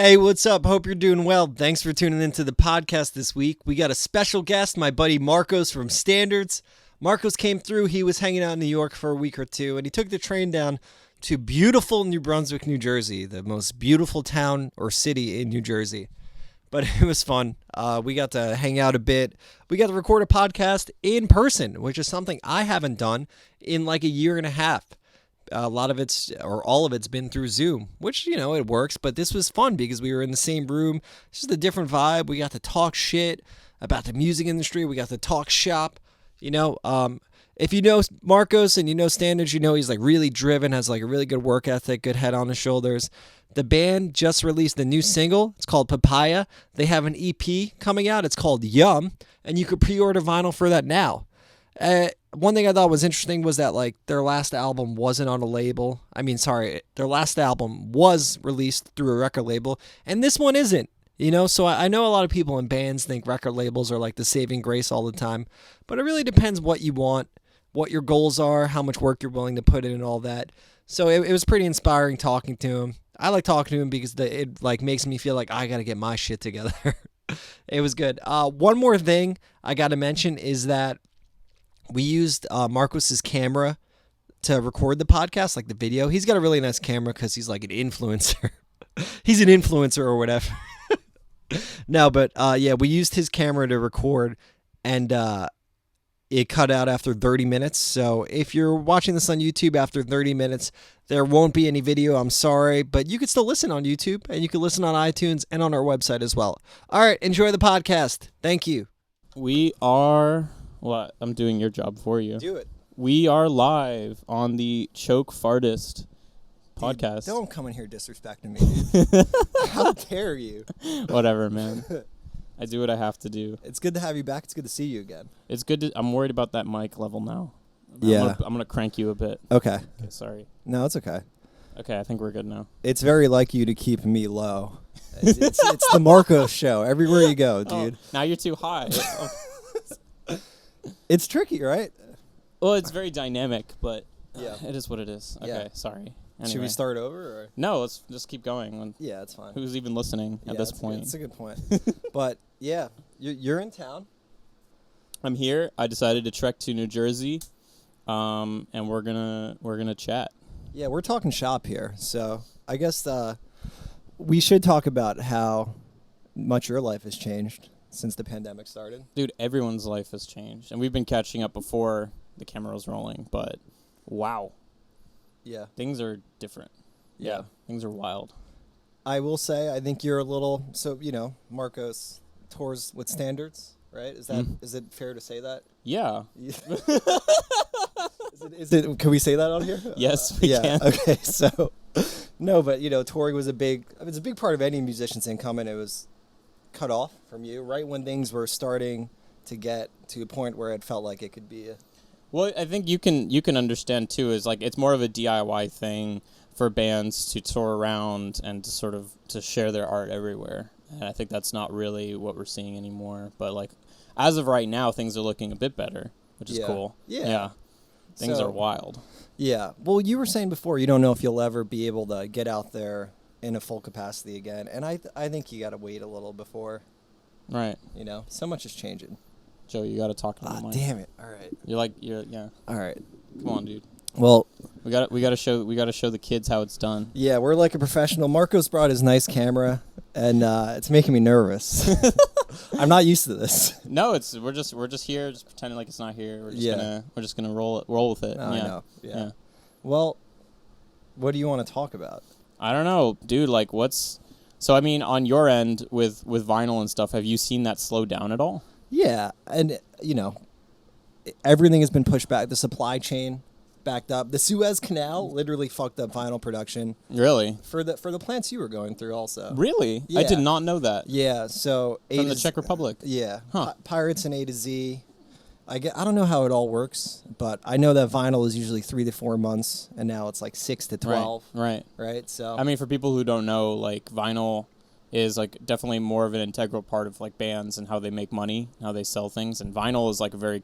Hey, what's up? Hope you're doing well. Thanks for tuning into the podcast this week. We got a special guest, my buddy Marcos from Standards. Marcos came through. He was hanging out in New York for a week or two, and he took the train down to beautiful New Brunswick, New Jersey, the most beautiful town or city in New Jersey. But it was fun. We got to hang out a bit. We got to record a podcast in person, which is something I haven't done in like a year and a half. A lot of it's, or all of it's been through Zoom, which, you know, it works. But this was fun because we were in the same room. It's just a different vibe. We got to talk shit about the music industry. We got to talk shop. You know, if you know Marcos and you know Standards, you know he's like really driven, has like a really good work ethic, good head on his shoulders. The band just released a new single. It's called Papaya. They have an EP coming out. It's called Yum, and you could pre-order vinyl for that now. One thing I thought was interesting was that like their last album wasn't on a label. Their last album was released through a record label, and this one isn't. You know, so I know a lot of people in bands think record labels are like the saving grace all the time, but it really depends what you want, what your goals are, how much work you're willing to put in and all that. So it was pretty inspiring talking to him. I like talking to him because it like makes me feel like I got to get my shit together. It was good. One more thing I got to mention is that we used Marcos's camera to record the podcast, like the video. He's got a really nice camera because he's like an influencer. He's an influencer or whatever. No, but yeah, we used his camera to record, and it cut out after 30 minutes. So if you're watching this on YouTube after 30 minutes, there won't be any video. I'm sorry, but you can still listen on YouTube, and you can listen on iTunes and on our website as well. All right, enjoy the podcast. Thank you. We are... What? I'm doing your job for you. Do it. We are live on the Choke Fartist podcast. Dude, don't come in here disrespecting me, dude. How dare you? Whatever, man. I do what I have to do. It's good to have you back. It's good to see you again. It's good to... I'm worried about that mic level now. Yeah. I'm gonna crank you a bit. Okay. Okay, sorry. No, it's okay. Okay, I think we're good now. It's very like you to keep me low. It's the Marcos show. Everywhere you go, dude. Oh, now you're too high. It's tricky, right? Well, it's very dynamic, but Yeah. it is what it is. Okay, Yeah. sorry. Should Anyway. we start over? Or? No, let's just keep going. Yeah, that's fine. Who's even listening at this point? That's a good point. But yeah, you're in town. I'm here. I decided to trek to New Jersey, and we're gonna chat. Yeah, we're talking shop here, so I guess we should talk about how much your life has changed since the pandemic started. Dude, everyone's life has changed, and we've been catching up before the camera was rolling. But wow, Yeah, things are different. Yeah. Things are wild. I will say I think you're a little. So Marcos tours with Standards, right? Is it fair to say that? Yeah. Is it? Can we say that on here? Yes, we yeah. can. Okay. So, no, but touring was it's a big part of any musician's income, and it was cut off from you right when things were starting to get to a point where it felt like it could be. Well, I think you can understand too. Is like it's more of a DIY thing for bands to tour around and to sort of to share their art everywhere. And I think that's not really what we're seeing anymore. But like as of right now, things are looking a bit better, which is cool. Yeah. Things are wild. Yeah. Well, you were saying before you don't know if you'll ever be able to get out there in a full capacity again, and I think you got to wait a little before. Right. So much is changing. Joe, you got to talk to the mic. Damn it! All right. Yeah. All right. Come on, dude. Well, we got to show the kids how it's done. yeah, we're like a professional. Marcos brought his nice camera, and it's making me nervous. I'm not used to this. No, we're just here, just pretending like it's not here. We're just gonna roll with it. I know. Yeah. Well, what do you want to talk about? I don't know, dude. Like, so I mean, on your end with vinyl and stuff, have you seen that slow down at all? Yeah, and everything has been pushed back. The supply chain backed up. The Suez Canal literally fucked up vinyl production. Really? For the plants you were going through also. Really? Yeah. I did not know that. Yeah, so From the Czech Republic. Yeah. Huh. Pirates and A to Z. I don't know how it all works, but I know that vinyl is usually 3 to 4 months, and now it's like 6 to 12. Right. Right. So I mean, for people who don't know, like vinyl is like definitely more of an integral part of like bands and how they make money, how they sell things, and vinyl is like a very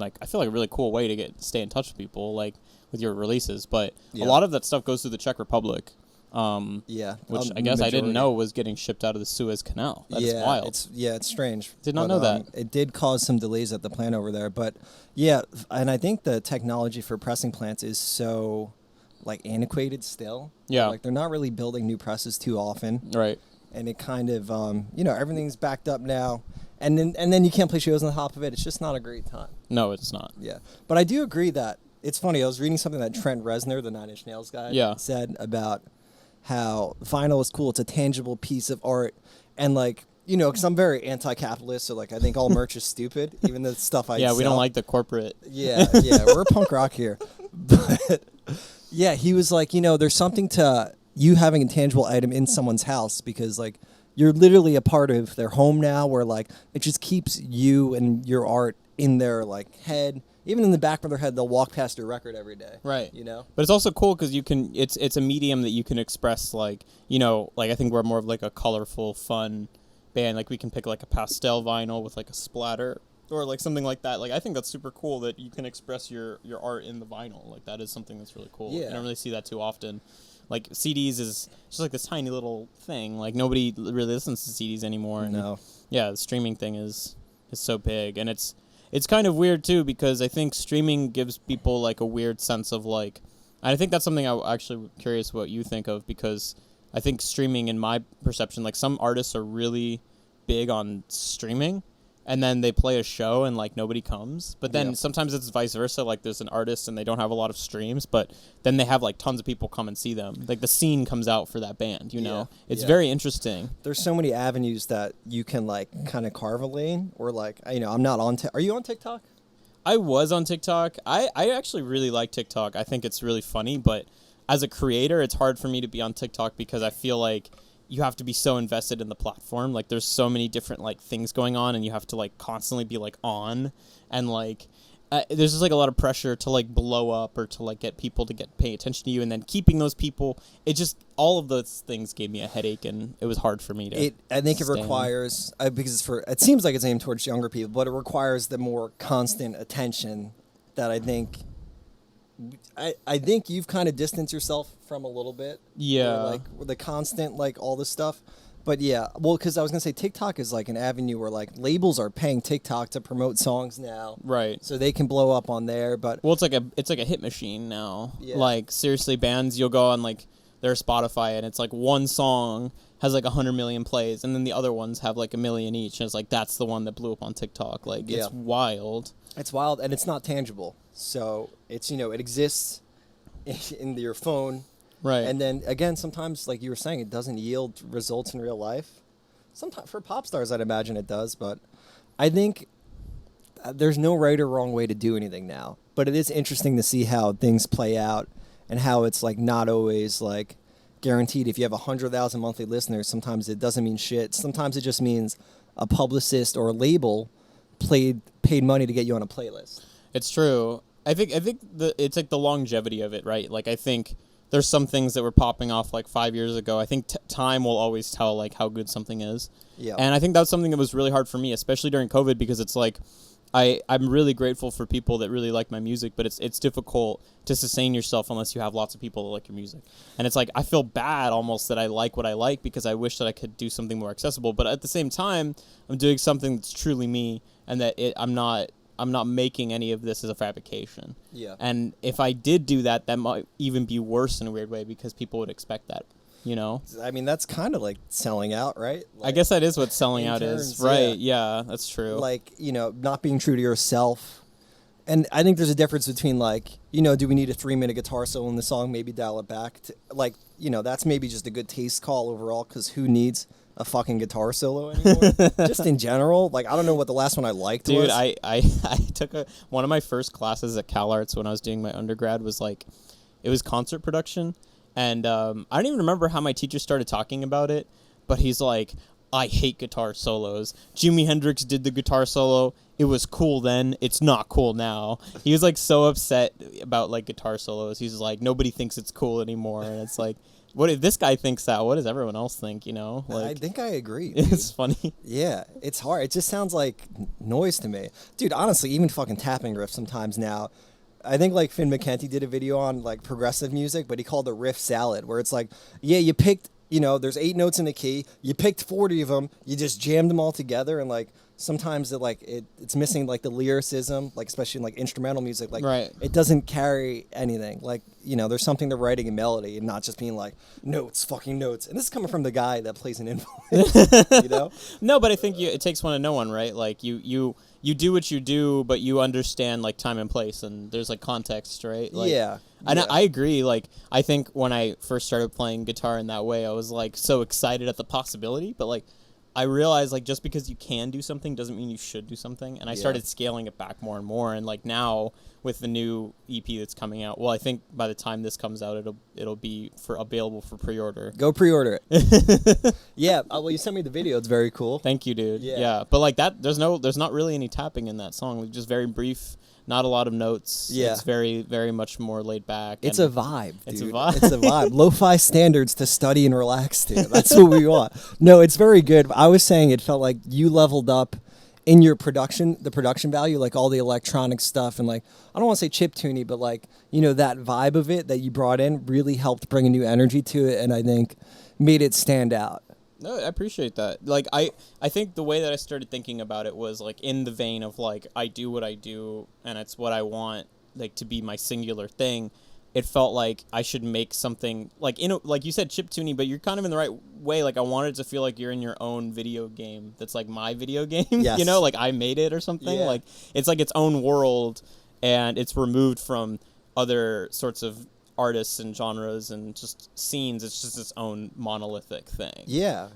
I feel like a really cool way to stay in touch with people, like with your releases. But a lot of that stuff goes through the Czech Republic, Yeah, which I guess I didn't know was getting shipped out of the Suez Canal. That's wild. It's strange. Did not know that. It did cause some delays at the plant over there, but yeah, and I think the technology for pressing plants is so like antiquated still. Yeah. Like they're not really building new presses too often. Right. And it kind of everything's backed up now. And then you can't play shows on the top of it. It's just not a great time. No, it's not. Yeah. But I do agree that it's funny. I was reading something that Trent Reznor, the Nine Inch Nails guy, said about how vinyl is cool. It's a tangible piece of art. And like, because I'm very anti-capitalist, so like I think all merch is stupid, even the stuff I Yeah, we sell. don't like the corporate. Yeah, we're punk rock here. But yeah, he was like, there's something to you having a tangible item in someone's house because like you're literally a part of their home now where like it just keeps you and your art in their like head. Even in the back of their head, they'll walk past your record every day. Right. But it's also cool because you can. It's a medium that you can express like like I think we're more of like a colorful, fun band. Like we can pick like a pastel vinyl with like a splatter or like something like that. Like I think that's super cool that you can express your art in the vinyl. Like that is something that's really cool. Yeah. I don't really see that too often. Like CDs is just like this tiny little thing. Like nobody really listens to CDs anymore. And no. Yeah, the streaming thing is so big, and it's kind of weird too because I think streaming gives people like a weird sense of like, and I think that's something I'm actually curious what you think of because I think streaming, in my perception, like some artists are really big on streaming, and then they play a show and like nobody comes. But then sometimes it's vice versa. Like there's an artist and they don't have a lot of streams, but then they have like tons of people come and see them. Like the scene comes out for that band, It's very interesting. There's so many avenues that you can like kind of carve a lane or like, I'm not on, are you on TikTok? I was on TikTok. I actually really like TikTok. I think it's really funny, but as a creator, it's hard for me to be on TikTok because I feel like you have to be so invested in the platform. Like there's so many different like things going on and you have to like constantly be like on and like there's just like a lot of pressure to like blow up or to like get people to pay attention to you, and then keeping those people, it just all of those things gave me a headache and it was hard for me to I think it requires because it seems like it's aimed towards younger people, but it requires the more constant attention that I think you've kind of distanced yourself from a little bit. Yeah. Like the constant, like all this stuff. But yeah, well, because I was going to say TikTok is like an avenue where like labels are paying TikTok to promote songs now. Right. So they can blow up on there. But well, it's like a hit machine now. Yeah. Like seriously, bands, you'll go on like their Spotify and it's like one song has like 100 million plays and then the other ones have like 1 million each. And it's like, that's the one that blew up on TikTok. Like it's wild. It's wild and it's not tangible. So it's, it exists in your phone. Right. And then again, sometimes like you were saying, it doesn't yield results in real life. Sometimes for pop stars, I'd imagine it does. But I think there's no right or wrong way to do anything now. But it is interesting to see how things play out and how it's like not always like guaranteed. If you have 100,000 monthly listeners, sometimes it doesn't mean shit. Sometimes it just means a publicist or a label paid money to get you on a playlist. It's true. I think it's like the longevity of it, right? Like I think there's some things that were popping off like 5 years ago. I think time will always tell like how good something is. Yeah. And I think that's something that was really hard for me, especially during COVID, because it's like I'm really grateful for people that really like my music, but it's difficult to sustain yourself unless you have lots of people that like your music. And it's like I feel bad almost that I like what I like because I wish that I could do something more accessible. But at the same time, I'm doing something that's truly me, and that I'm not making any of this as a fabrication. Yeah. And if I did do that, that might even be worse in a weird way because people would expect that, I mean, that's kind of like selling out, right? Like, I guess that is what selling out is. Right. Yeah, that's true. Like, not being true to yourself. And I think there's a difference between like, do we need a 3-minute guitar solo in the song? Maybe dial it back to like, that's maybe just a good taste call overall because who needs a fucking guitar solo anymore? Just in general. Like, I don't know what the last one I liked was. Dude, I took one of my first classes at CalArts when I was doing my undergrad was like, it was concert production. And I don't even remember how my teacher started talking about it, but he's like, I hate guitar solos. Jimi Hendrix did the guitar solo. It was cool then. It's not cool now. He was like so upset about like guitar solos. He's like, nobody thinks it's cool anymore. And it's like, what if this guy thinks that? What does everyone else think, Like, I think I agree. Dude. It's funny. Yeah, it's hard. It just sounds like noise to me. Dude, honestly, even fucking tapping riffs sometimes now. I think like Finn McKenty did a video on like progressive music, but he called it riff salad, where it's like, yeah, you picked, there's 8 notes in the key, you picked 40 of them, you just jammed them all together, and like sometimes it's missing like the lyricism, like especially in like instrumental music, like Right. it doesn't carry anything. Like, there's something to writing a melody and not just being like notes, fucking notes. And this is coming from the guy that plays an influence, No, but I think it takes one to know one, right? Like you do what you do, but you understand like time and place, and there's like context, right? Like, yeah. And Yeah. I agree. Like, I think when I first started playing guitar in that way, I was like so excited at the possibility, but like I realized like just because you can do something doesn't mean you should do something, and I started scaling it back more and more. And like now with the new EP that's coming out, well, I think by the time this comes out, it'll be available for pre-order. Go pre-order it. Yeah. Well, you sent me the video. It's very cool. Thank you, dude. Yeah. Yeah, but like that, there's not really any tapping in that song. Like, just very brief. Not a lot of notes. Yeah. It's very, very much more laid back. It's a vibe, dude. It's a vibe. It's a vibe. Lo-fi standards to study and relax to. That's what we want. No, it's very good. I was saying it felt like you leveled up in your production, the production value, like all the electronic stuff, and like, I don't want to say chiptune-y, but like, that vibe of it that you brought in really helped bring a new energy to it, and I think made it stand out. No, I appreciate that. Like, I think the way that I started thinking about it was like in the vein of like, I do what I do and it's what I want like to be my singular thing. It felt like I should make something like, like you said, chiptune-y, but you're kind of in the right way. Like, I wanted to feel like you're in your own video game that's like my video game. Yes. Like I made it or something. Yeah. Like it's like its own world, and it's removed from other sorts of artists and genres and just scenes. It's just its own monolithic thing. Yeah.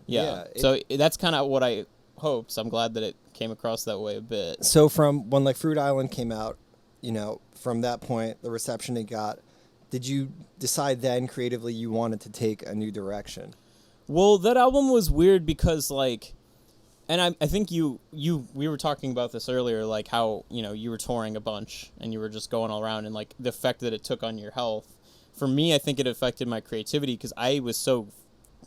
So that's kind of what I hoped. So I'm glad that it came across that way a bit. So from when like Fruit Island came out, from that point, the reception it got, did you decide then creatively you wanted to take a new direction? Well, that album was weird because like, and I think we were talking about this earlier, like how, you were touring a bunch and you were just going all around, and like the effect that it took on your health. For me, I think it affected my creativity because I was so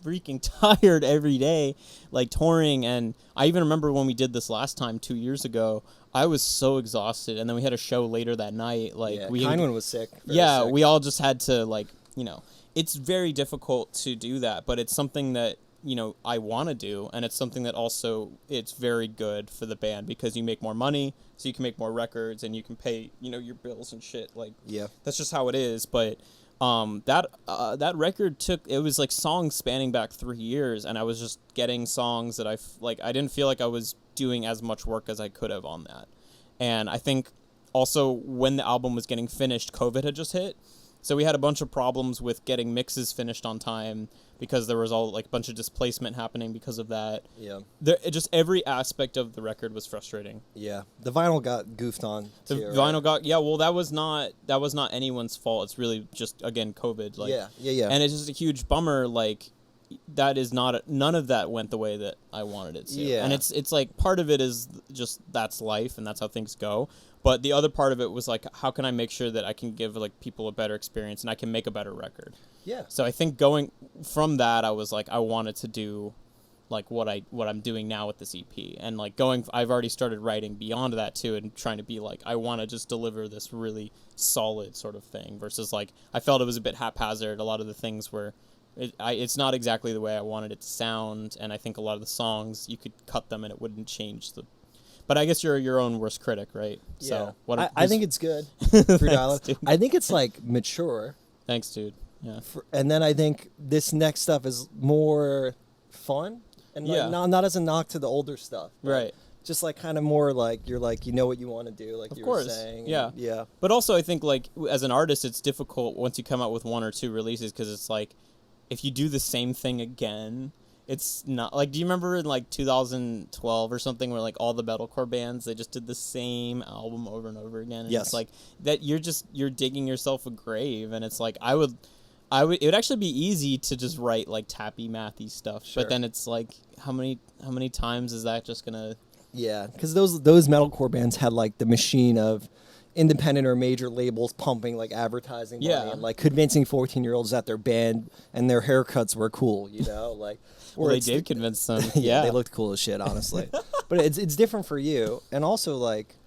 freaking tired every day, like touring. And I even remember when we did this last time 2 years ago, I was so exhausted. And then we had a show later that night. Like Heinlein was sick. Sick. We all just had to like, it's very difficult to do that, but it's something that, I want to do. And it's something that also it's very good for the band because you make more money, so you can make more records and you can pay, your bills and shit. Like, that's just how it is. But that record it was like songs spanning back 3 years, and I was just getting songs that I didn't feel like I was doing as much work as I could have on that. And I think also when the album was getting finished, COVID had just hit. So we had a bunch of problems with getting mixes finished on time because there was all like a bunch of displacement happening because of that. Yeah. Just every aspect of the record was frustrating. Yeah. The vinyl got goofed on. The vinyl got well, that was not anyone's fault. It's really just again COVID. Like, yeah. And it's just a huge bummer. Like that is none of that went the way that I wanted it to. Yeah. And it's like part of it is just that's life and that's how things go. But the other part of it was like, how can I make sure that I can give like people a better experience and I can make a better record? Yeah. So I think going from that, I was like, I wanted to do like what I'm doing now with this EP, and like I've already started writing beyond that too, and trying to be like, I want to just deliver this really solid sort of thing versus like I felt it was a bit haphazard. A lot of the things were. It's not exactly the way I wanted it to sound, and I think a lot of the songs you could cut them and it wouldn't change the. But I guess you're your own worst critic, right? Yeah. So I think it's good. Fruit Island. I think it's like mature. Thanks, dude. Yeah. And then I think this next stuff is more fun, and like, not as a knock to the older stuff, right? Just like kind of more like you're like what you want to do, like you were saying. Yeah. But also I think like as an artist, it's difficult once you come out with 1 or 2 releases because it's like if you do the same thing again. It's not like, do you remember in like 2012 or something where like all the metalcore bands, they just did the same album over and over again? And yes. It's like that you're digging yourself a grave, and it's like it would actually be easy to just write like tappy mathy stuff. Sure. But then it's like how many times is that just gonna? Yeah, because those metalcore bands had like the machine of independent or major labels pumping like advertising money and like convincing 14-year-olds that their band and their haircuts were cool, like. Well, they did convince them. Yeah, they looked cool as shit, honestly. But it's different for you, and also like,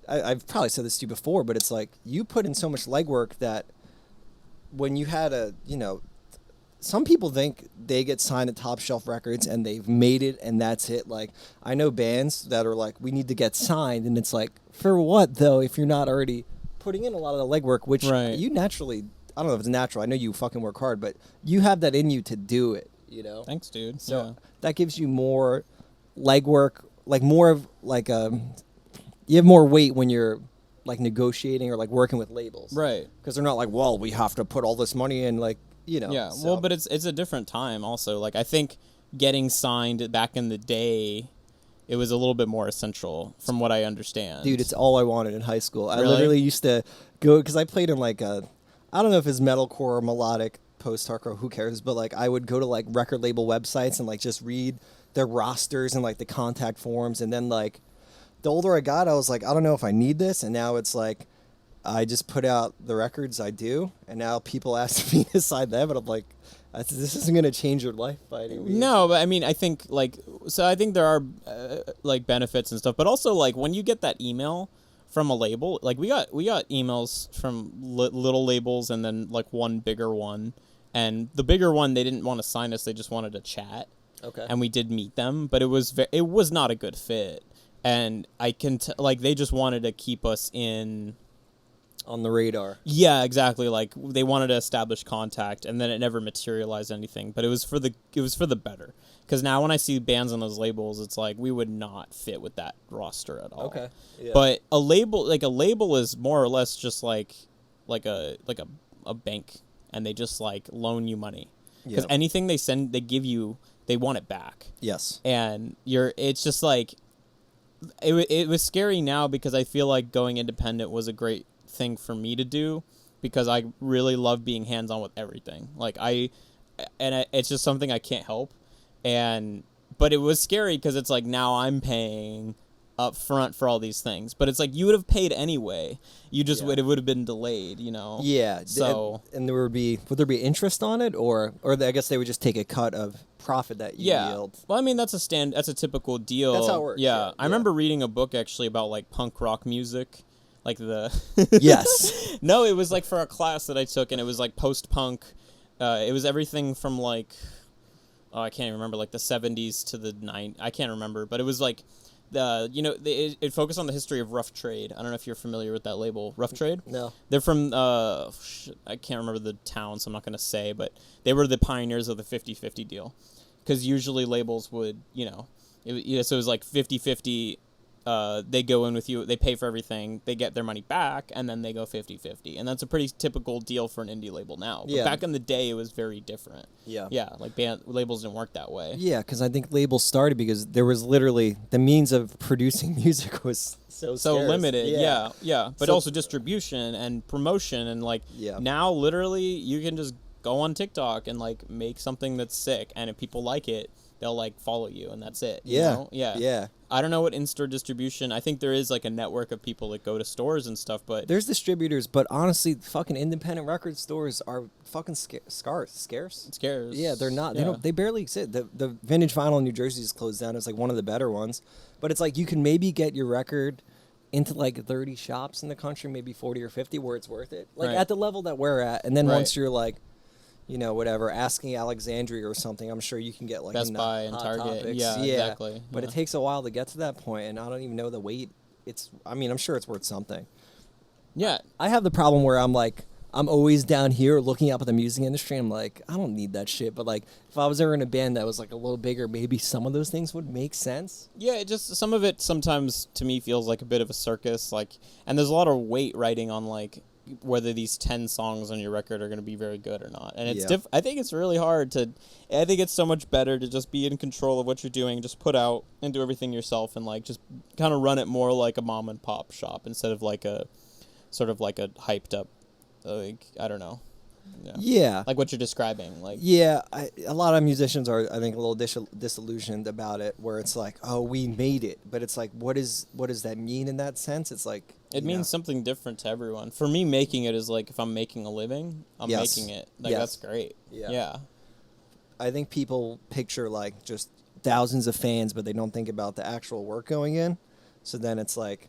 I've probably said this to you before, but it's like you put in so much legwork that when you had some people think they get signed to Top Shelf Records and they've made it and that's it. Like, I know bands that are like, we need to get signed, and it's like, for what though, if you're not already putting in a lot of the legwork, which you naturally, I don't know if it's natural, I know you fucking work hard, but you have that in you to do it, Thanks, dude. So that gives you more legwork, like more of like you have more weight when you're like negotiating or like working with labels. Right. Because they're not like, well, we have to put all this money in, like, Yeah, so. well, but it's a different time also. Like, I think getting signed back in the day, it was a little bit more essential from what I understand. Dude, it's all I wanted in high school. I Really? literally used to go, because I played in like I don't know if it's metalcore or melodic post-hardcore, who cares, but like I would go to like record label websites and like just read their rosters and like the contact forms, and then like the older I got, I was like, I don't know if I need this, and now it's like, I just put out the records I do, and now people ask me to sign them, and I'm like, this isn't going to change your life by any means. No, but I mean, I think like, so I think there are like benefits and stuff, but also like when you get that email from a label, like we got emails from little labels and then like one bigger one, and the bigger one, they didn't want to sign us, they just wanted to chat. Okay. And we did meet them, but it was not a good fit, and I can like they just wanted to keep us on the radar. Yeah, exactly. Like they wanted to establish contact, and then it never materialized anything. But it was for the better. Because now when I see bands on those labels, it's like we would not fit with that roster at all. Okay. Yeah. But a label is more or less just like a bank, and they just like loan you money. Because anything they give you, they want it back. Yes. And it's just like it was scary now, because I feel like going independent was a great thing for me to do, because I really love being hands-on with everything. Like it's just something I can't help. But it was scary because it's like now I'm paying up front for all these things, but it's like you would have paid anyway. You just would have been delayed, Yeah. So and would there be interest on it, or I guess they would just take a cut of profit that you yield. Well, I mean that's a typical deal. That's how it works. Yeah. I remember reading a book actually about like punk rock music. Like the Yes. No, it was like for a class that I took, and it was like post-punk. It was everything from like I can't even remember, like the 70s to the 90s. I can't remember, but it was like it focused on the history of Rough Trade. I don't know if you're familiar with that label, Rough Trade. No. They're from I can't remember the town, so I'm not going to say, but they were the pioneers of the 50-50 deal, because usually labels would so it was like 50-50. They go in with you, they pay for everything, they get their money back, and then they go 50-50. And that's a pretty typical deal for an indie label now. But back in the day, it was very different. Yeah. Yeah, like labels didn't work that way. Yeah, because I think labels started because there was literally, the means of producing music was so scarce. Limited. Yeah. But also distribution and promotion, and like now literally you can just go on TikTok and like make something that's sick, and if people like it, they'll like follow you, and that's it. You know? Yeah. I don't know what in-store distribution. I think there is like a network of people that go to stores and stuff, but there's distributors. But honestly, fucking independent record stores are fucking scarce. Yeah, they're not. They barely exist. The Vintage Vinyl in New Jersey is closed down. It's like one of the better ones, but it's like you can maybe get your record into like 30 shops in the country, maybe 40 or 50, where it's worth it. Like at the level that we're at, and then once you're like, whatever, asking Alexandria or something, I'm sure you can get like Best Buy and Target. Topics. Yeah, exactly. But it takes a while to get to that point, and I don't even know the weight. I'm sure it's worth something. Yeah. I have the problem where I'm always down here looking up at the music industry. I'm like, I don't need that shit. But like, if I was ever in a band that was like a little bigger, maybe some of those things would make sense. Yeah, some of it sometimes to me feels like a bit of a circus. Like, and there's a lot of weight riding on like whether these 10 songs on your record are going to be very good or not. And it's I think it's really hard I think it's so much better to just be in control of what you're doing, just put out and do everything yourself, and like just kind of run it more like a mom and pop shop instead of like a sort of like a hyped up, like, I don't know. Yeah. Like what you're describing. Like. Yeah, a lot of musicians are, I think, a little disillusioned about it, where it's like, oh, we made it. But it's like, what does that mean in that sense? It's like... It means something different to everyone. For me, making it is like, if I'm making a living, I'm making it. Like, that's great. Yeah. I think people picture, like, just thousands of fans, but they don't think about the actual work going in. So then it's like...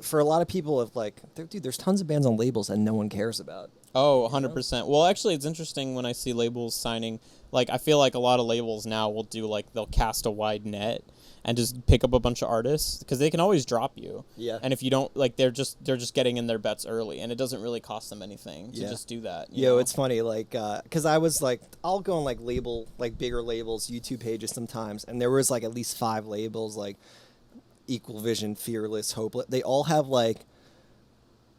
for a lot of people, if like, dude, there's tons of bands on labels and no one cares about. Oh, 100%. Well, actually, it's interesting when I see labels signing. Like, I feel like a lot of labels now will do, like, they'll cast a wide net and just pick up a bunch of artists because they can always drop you. Yeah. And if you don't, like, they're just getting in their bets early, and it doesn't really cost them anything to just do that. You know? It's funny, like, because I was like, I'll go on like bigger labels, YouTube pages sometimes, and there was like at least 5 labels, like Equal Vision, Fearless, Hopeless. They all have like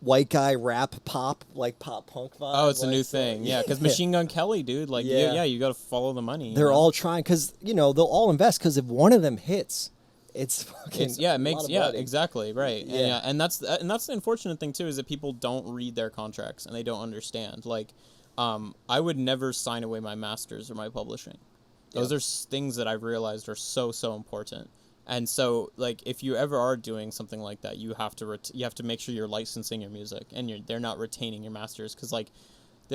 white guy rap pop, like pop punk vibe. Oh, it's like, a new thing. Yeah, because Machine Gun Kelly, dude, like, you got to follow the money. They're all trying, because, they'll all invest, because if one of them hits, it's fucking it makes money. exactly, right. And that's the unfortunate thing too, is that people don't read their contracts and they don't understand. Like, I would never sign away my masters or my publishing. Those are things that I've realized are so important. And so, like, if you ever are doing something like that, you have to make sure you're licensing your music and they're not retaining your masters, because like,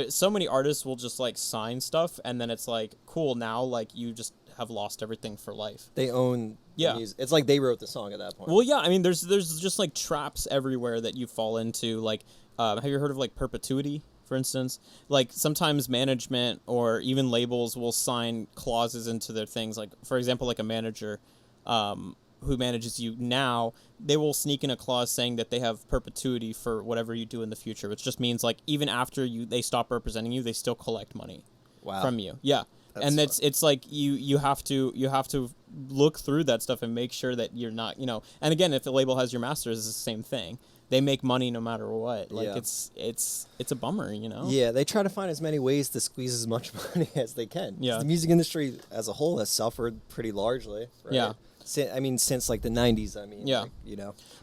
so many artists will just like sign stuff and then it's like, cool, now like you just have lost everything for life. They own the music. It's like they wrote the song at that point. Well, yeah, I mean, there's just like traps everywhere that you fall into. Like, have you heard of like perpetuity? For instance, like sometimes management or even labels will sign clauses into their things. Like, for example, like a manager who manages you now, they will sneak in a clause saying that they have perpetuity for whatever you do in the future, which just means like even after they stop representing you, they still collect money from you. Yeah. And it's like you have to look through that stuff and make sure that you're not, and again, if the label has your masters, it's the same thing. They make money no matter what. Like, it's a bummer, Yeah, they try to find as many ways to squeeze as much money as they can. Yeah. The music industry as a whole has suffered pretty largely. Right? Yeah. Since like the 90s, Yeah.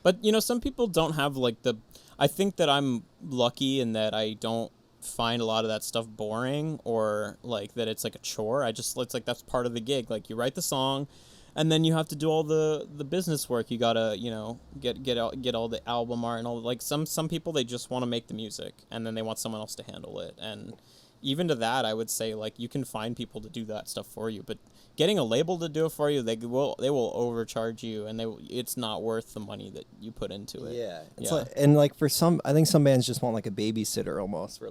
Like, But, some people don't have like I think that I'm lucky in that I don't find a lot of that stuff boring or like that it's like a chore. It's like that's part of the gig. Like, you write the song, and then you have to do all the business work. You gotta, get all the album art and all. Like, some people, they just want to make the music, and then they want someone else to handle it. And even to that, I would say, like, you can find people to do that stuff for you, but getting a label to do it for you, they will overcharge you, and it's not worth the money that you put into it. Yeah, like for some, I think some bands just want like a babysitter almost,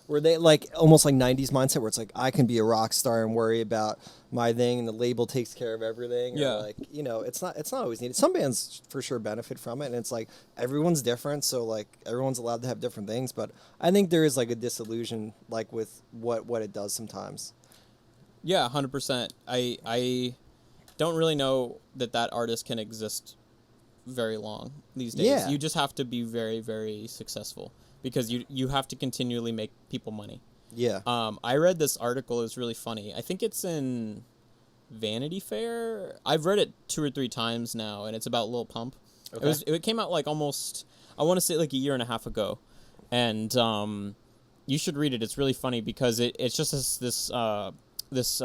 where they like almost like 90s mindset, where it's like, I can be a rock star and worry about my thing, and the label takes care of everything. Yeah, or like, it's not always needed. Some bands for sure benefit from it, and it's like everyone's different, so like everyone's allowed to have different things. But I think there is like a disillusion, like with what it does sometimes. Yeah, 100%. I don't really know that artist can exist very long these days. Yeah. You just have to be very, very successful, because you have to continually make people money. Yeah. I read this article. It was really funny. I think it's in Vanity Fair. I've read it 2 or 3 times now, and it's about Lil Pump. Okay. It came out like almost, I want to say like a year and a half ago, and you should read it. It's really funny because it's just this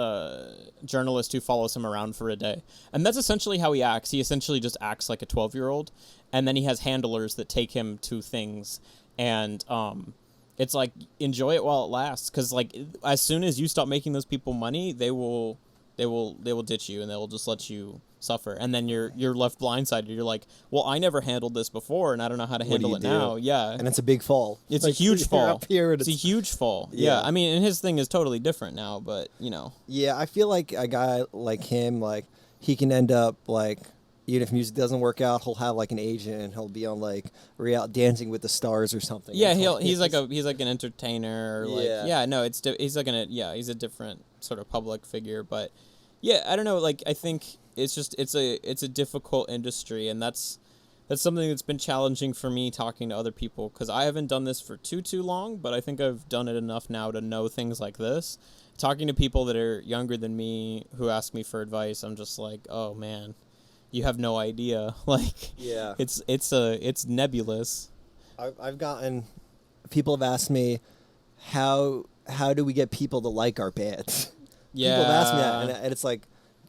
journalist who follows him around for a day, and that's essentially how he acts. He essentially just acts like a 12-year-old, and then he has handlers that take him to things, and it's like, enjoy it while it lasts, because like as soon as you stop making those people money, they will ditch you, and they will just let you suffer, and then you're left blindsided. You're like, well, I never handled this before, and I don't know how to handle it now. Yeah, and it's a big fall. It's like, a huge fall. Up here, it's a huge fall. Yeah, I mean, and his thing is totally different now, but Yeah, I feel like a guy like him, like, he can end up like, even if music doesn't work out, he'll have like an agent, and he'll be on like Dancing with the Stars or something. Yeah, he's like an entertainer. Or like, he's a different sort of public figure, but yeah, I don't know. Like, I think it's a difficult industry, and that's something that's been challenging for me talking to other people, because I haven't done this for too long, but I think I've done it enough now to know things like this. Talking to people that are younger than me who ask me for advice, I'm just like, oh man, you have no idea. Like, yeah, it's nebulous. I've gotten, people have asked me, how do we get people to like our bands? Yeah, people have asked me that, and it's like,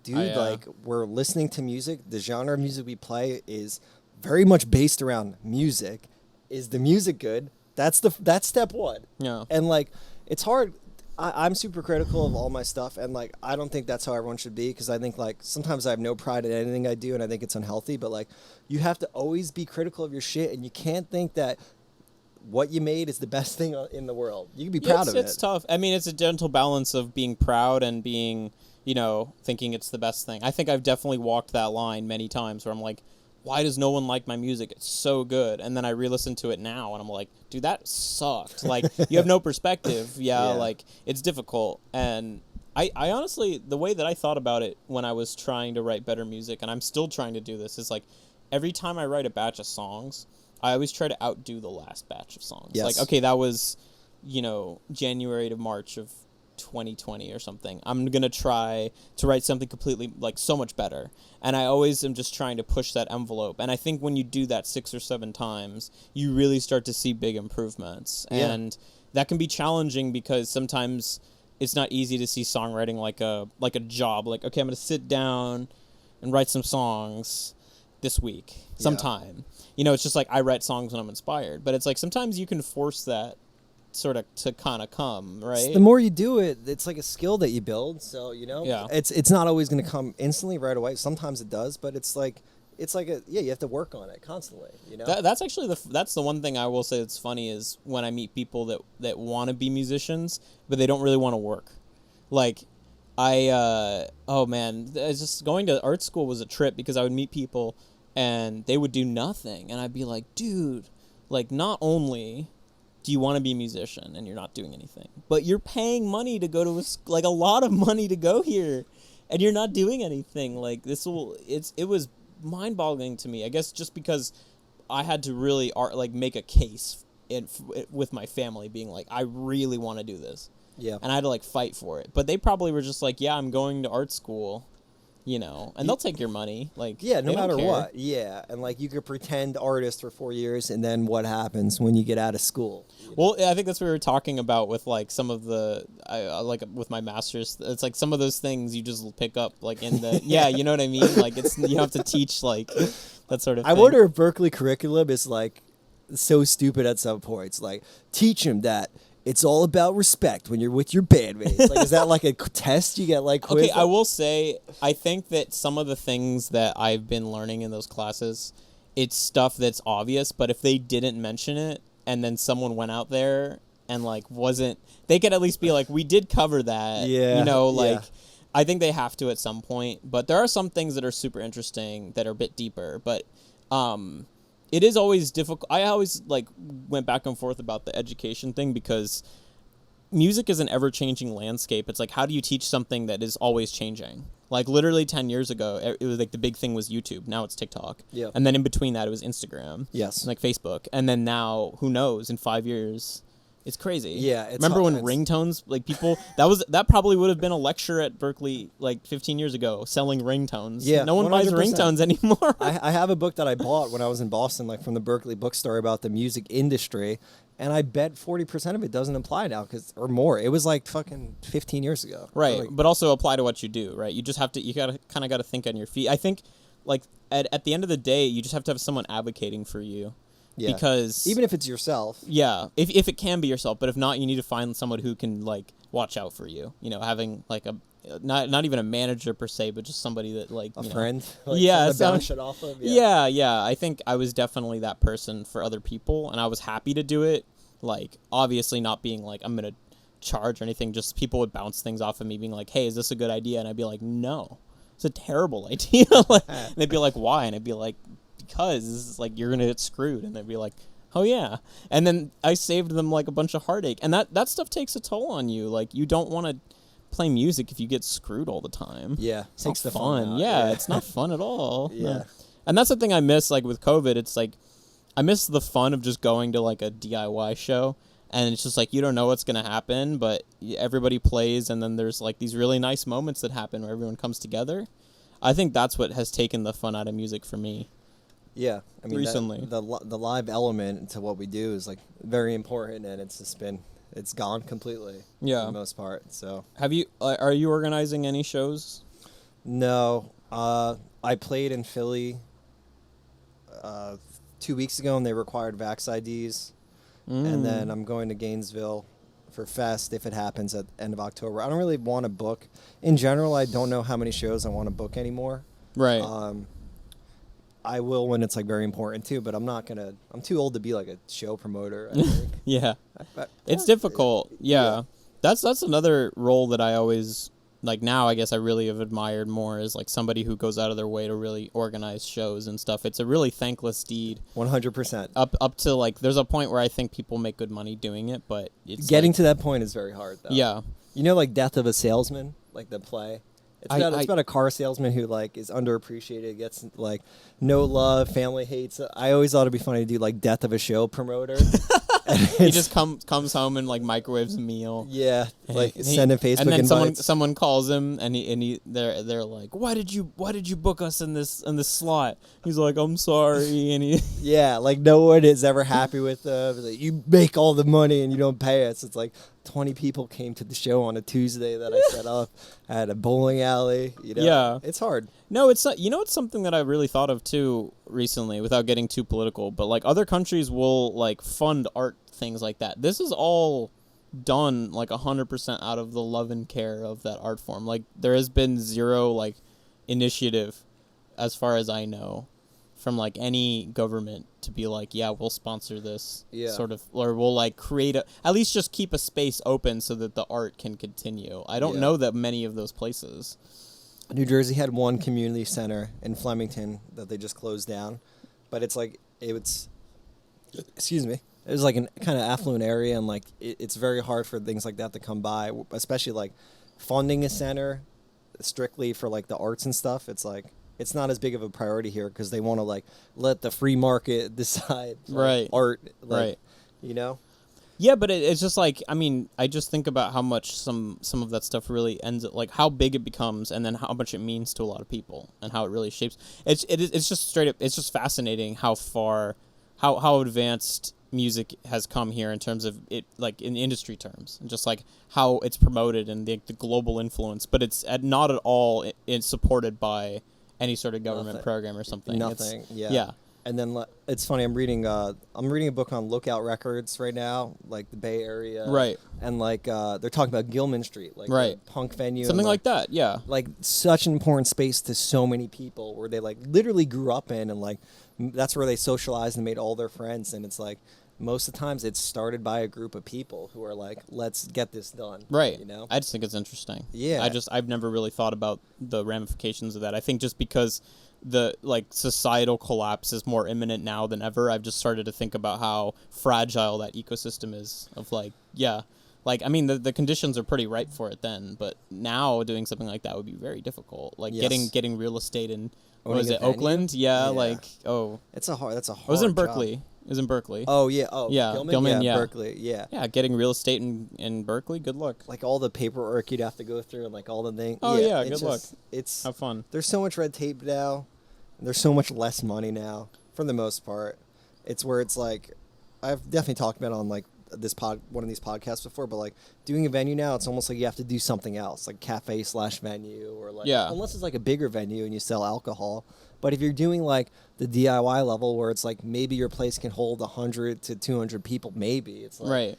dude, like, we're listening to music. The genre of music we play is very much based around music. Is the music good? That's step one. Yeah. And like, it's hard. I'm super critical of all my stuff, and like I don't think that's how everyone should be, because I think like sometimes I have no pride in anything I do, and I think it's unhealthy. But like you have to always be critical of your shit, and you can't think that what you made is the best thing in the world. You can be proud of it. It's tough. I mean, it's a gentle balance of being proud and being, thinking it's the best thing. I think I've definitely walked that line many times where I'm like, why does no one like my music? It's so good. And then I re-listen to it now and I'm like, dude, that sucked. Like, you have no perspective. Yeah, like, it's difficult. And I honestly, the way that I thought about it when I was trying to write better music, and I'm still trying to do this, is like, every time I write a batch of songs, I always try to outdo the last batch of songs. Yes. Like, okay, that was, January to March of 2020 or something. I'm going to try to write something completely, like, so much better. And I always am just trying to push that envelope. And I think when you do that 6 or 7 times, you really start to see big improvements. Yeah. And that can be challenging because sometimes it's not easy to see songwriting like a job. Like, okay, I'm going to sit down and write some songs this week sometime. It's just like I write songs when I'm inspired. But it's like sometimes you can force that sort of to kind of come, right? The more you do it, it's like a skill that you build. So it's not always going to come instantly right away. Sometimes it does, but it's like you have to work on it constantly. That's actually that's the one thing I will say that's funny is when I meet people that want to be musicians but they don't really want to work. Like oh man, it's just going to art school was a trip because I would meet people and they would do nothing and I'd be like, dude, like not only do you want to be a musician and you're not doing anything, but you're paying money to go to a lot of money to go here and you're not doing anything. Like it was mind-boggling to me, I guess, just because I had to really make a case with my family being like, I really want to do this. Yeah. And I had to fight for it. But they probably were just like, yeah, I'm going to art school, and they'll take your money. Like, no matter what. Yeah. And you could pretend artist for 4 years and then what happens when you get out of school? Well, I think that's what we were talking about with some of the, with my master's. It's like some of those things you just pick up in the, you know what I mean? Like you don't have to teach that sort of thing. I wonder if Berkeley curriculum is so stupid at some points. Teach them that it's all about respect when you're with your bandmates. Is that a test you get quiz? Okay, I will say, I think that some of the things that I've been learning in those classes, it's stuff that's obvious, but if they didn't mention it and then someone went out there and wasn't, they could at least be like, we did cover that. Yeah. I think they have to at some point, but there are some things that are super interesting that are a bit deeper, but it is always difficult. I always went back and forth about the education thing because music is an ever-changing landscape. It's how do you teach something that is always changing? Literally 10 years ago, it was the big thing was YouTube. Now it's TikTok. Yeah. And then in between that, it was Instagram. Yes. And Facebook. And then now, who knows, in 5 years, it's crazy. Yeah. Remember when ringtones, people, that probably would have been a lecture at Berkeley 15 years ago, selling ringtones. Yeah. No one 100%. buys ringtones anymore. I have a book that I bought when I was in Boston, from the Berkeley bookstore about the music industry. And I bet 40% of it doesn't apply now, or more. It was fucking 15 years ago. Right, but also apply to what you do, right? You just have to, you kind of got to think on your feet. I think, at the end of the day, you just have to have someone advocating for you. Yeah. Because even if it's yourself. Yeah, if it can be yourself, but if not, you need to find someone who can watch out for you. Having a not even a manager per se, but just somebody that a friend. Bounce it off of. Yeah. I think I was definitely that person for other people, and I was happy to do it. Obviously not being I'm gonna charge or anything. Just people would bounce things off of me, being like, "Hey, is this a good idea?" And I'd be like, "No, it's a terrible idea." And they'd be like, "Why?" And I'd be like, because you're gonna get screwed, and they'd be like, oh yeah, and then I saved them a bunch of heartache, and that stuff takes a toll on you. You don't want to play music if you get screwed all the time. Yeah, it's not fun. It's not fun at all. Yeah. No. And that's the thing I miss with COVID. It's I miss the fun of just going to a DIY show, and it's just you don't know what's gonna happen, but everybody plays, and then there's these really nice moments that happen where everyone comes together. I think that's what has taken the fun out of music for me. Yeah, I mean, recently the live element to what we do is very important, and it's gone completely. Yeah, for the most part. So, are you organizing any shows? No, I played in Philly 2 weeks ago, and they required Vax IDs, and then I'm going to Gainesville for Fest if it happens at the end of October. I don't really want to book. In general, I don't know how many shows I want to book anymore. Right. I will when it's like very important too, but I'm not gonna. I'm too old to be like a show promoter. I think. Yeah. It's difficult. Yeah. That's another role that I always like now. I guess I really have admired more is like somebody who goes out of their way to really organize shows and stuff. It's a really thankless deed. 100%. Up to like there's a point where I think people make good money doing it, but it's getting to that point is very hard though. Yeah. You know, like Death of a Salesman, like the play. It's about a car salesman who like is underappreciated, gets like no love, family hates. I always thought it'd be funny to do like Death of a Show promoter. He just comes home and like microwaves a meal. Yeah, like sending Facebook and then invites. someone calls him and they're like, why did you book us in this slot? He's like, I'm sorry, and yeah, like no one is ever happy with like, you make all the money and you don't pay us. It's like 20 people came to the show on a Tuesday that I set up at a bowling alley. You know? Yeah, it's hard. No, it's not. You know, it's something that I really thought of too recently, without getting too political. But like other countries will like fund art things like that. This is all done like 100% out of the love and care of that art form. Like there has been zero like initiative, as far as I know, from like any government to be like, yeah, we'll sponsor this sort of, or we'll like create at least just keep a space open so that the art can continue. I don't know that many of those places. New Jersey had one community center in Flemington that they just closed down, but it's like excuse me. It was like a kind of affluent area, and like it's very hard for things like that to come by, especially like funding a center strictly for like the arts and stuff. It's like it's not as big of a priority here because they want to like let the free market decide like, art, like, right? You know. Yeah, but it's just like, I mean, I just think about how much some of that stuff really ends up, like how big it becomes, and then how much it means to a lot of people, and how it really shapes. It's just straight up. It's just fascinating how far, how advanced music has come here in terms of it, like in industry terms, and just like how it's promoted and the global influence. But it's not at all it's supported by any sort of government program or something. Nothing. Yeah. And then it's funny. I'm reading a book on Lookout Records right now, like the Bay Area, right? And like they're talking about Gilman Street, like right, the punk venue, something like that. Yeah, like such an important space to so many people, where they like literally grew up in, and like that's where they socialized and made all their friends. And it's like most of the times it's started by a group of people who are like, let's get this done. Right. You know. I just think it's interesting. Yeah. I've never really thought about the ramifications of that. I think just because the like societal collapse is more imminent now than ever, I've just started to think about how fragile that ecosystem is of like, like, I mean, the conditions are pretty ripe for it then, but now doing something like that would be very difficult. Like getting real estate in, what was it, Oakland? Yeah, like, that's a hard it was in Berkeley. job. It was in Berkeley. Oh, yeah. Oh, yeah. Gilman, yeah. Berkeley, yeah. Yeah, getting real estate in Berkeley, good luck. Like all the paperwork you'd have to go through and like all the things. Oh, yeah, good luck. It's have fun. There's so much red tape now. There's so much less money now, for the most part. It's where it's like, I've definitely talked about it on like one of these podcasts before, but like doing a venue now, it's almost like you have to do something else, like cafe/venue, or like unless it's like a bigger venue and you sell alcohol. But if you're doing like the DIY level where it's like maybe your place can hold 100 to 200 people, maybe it's like, right.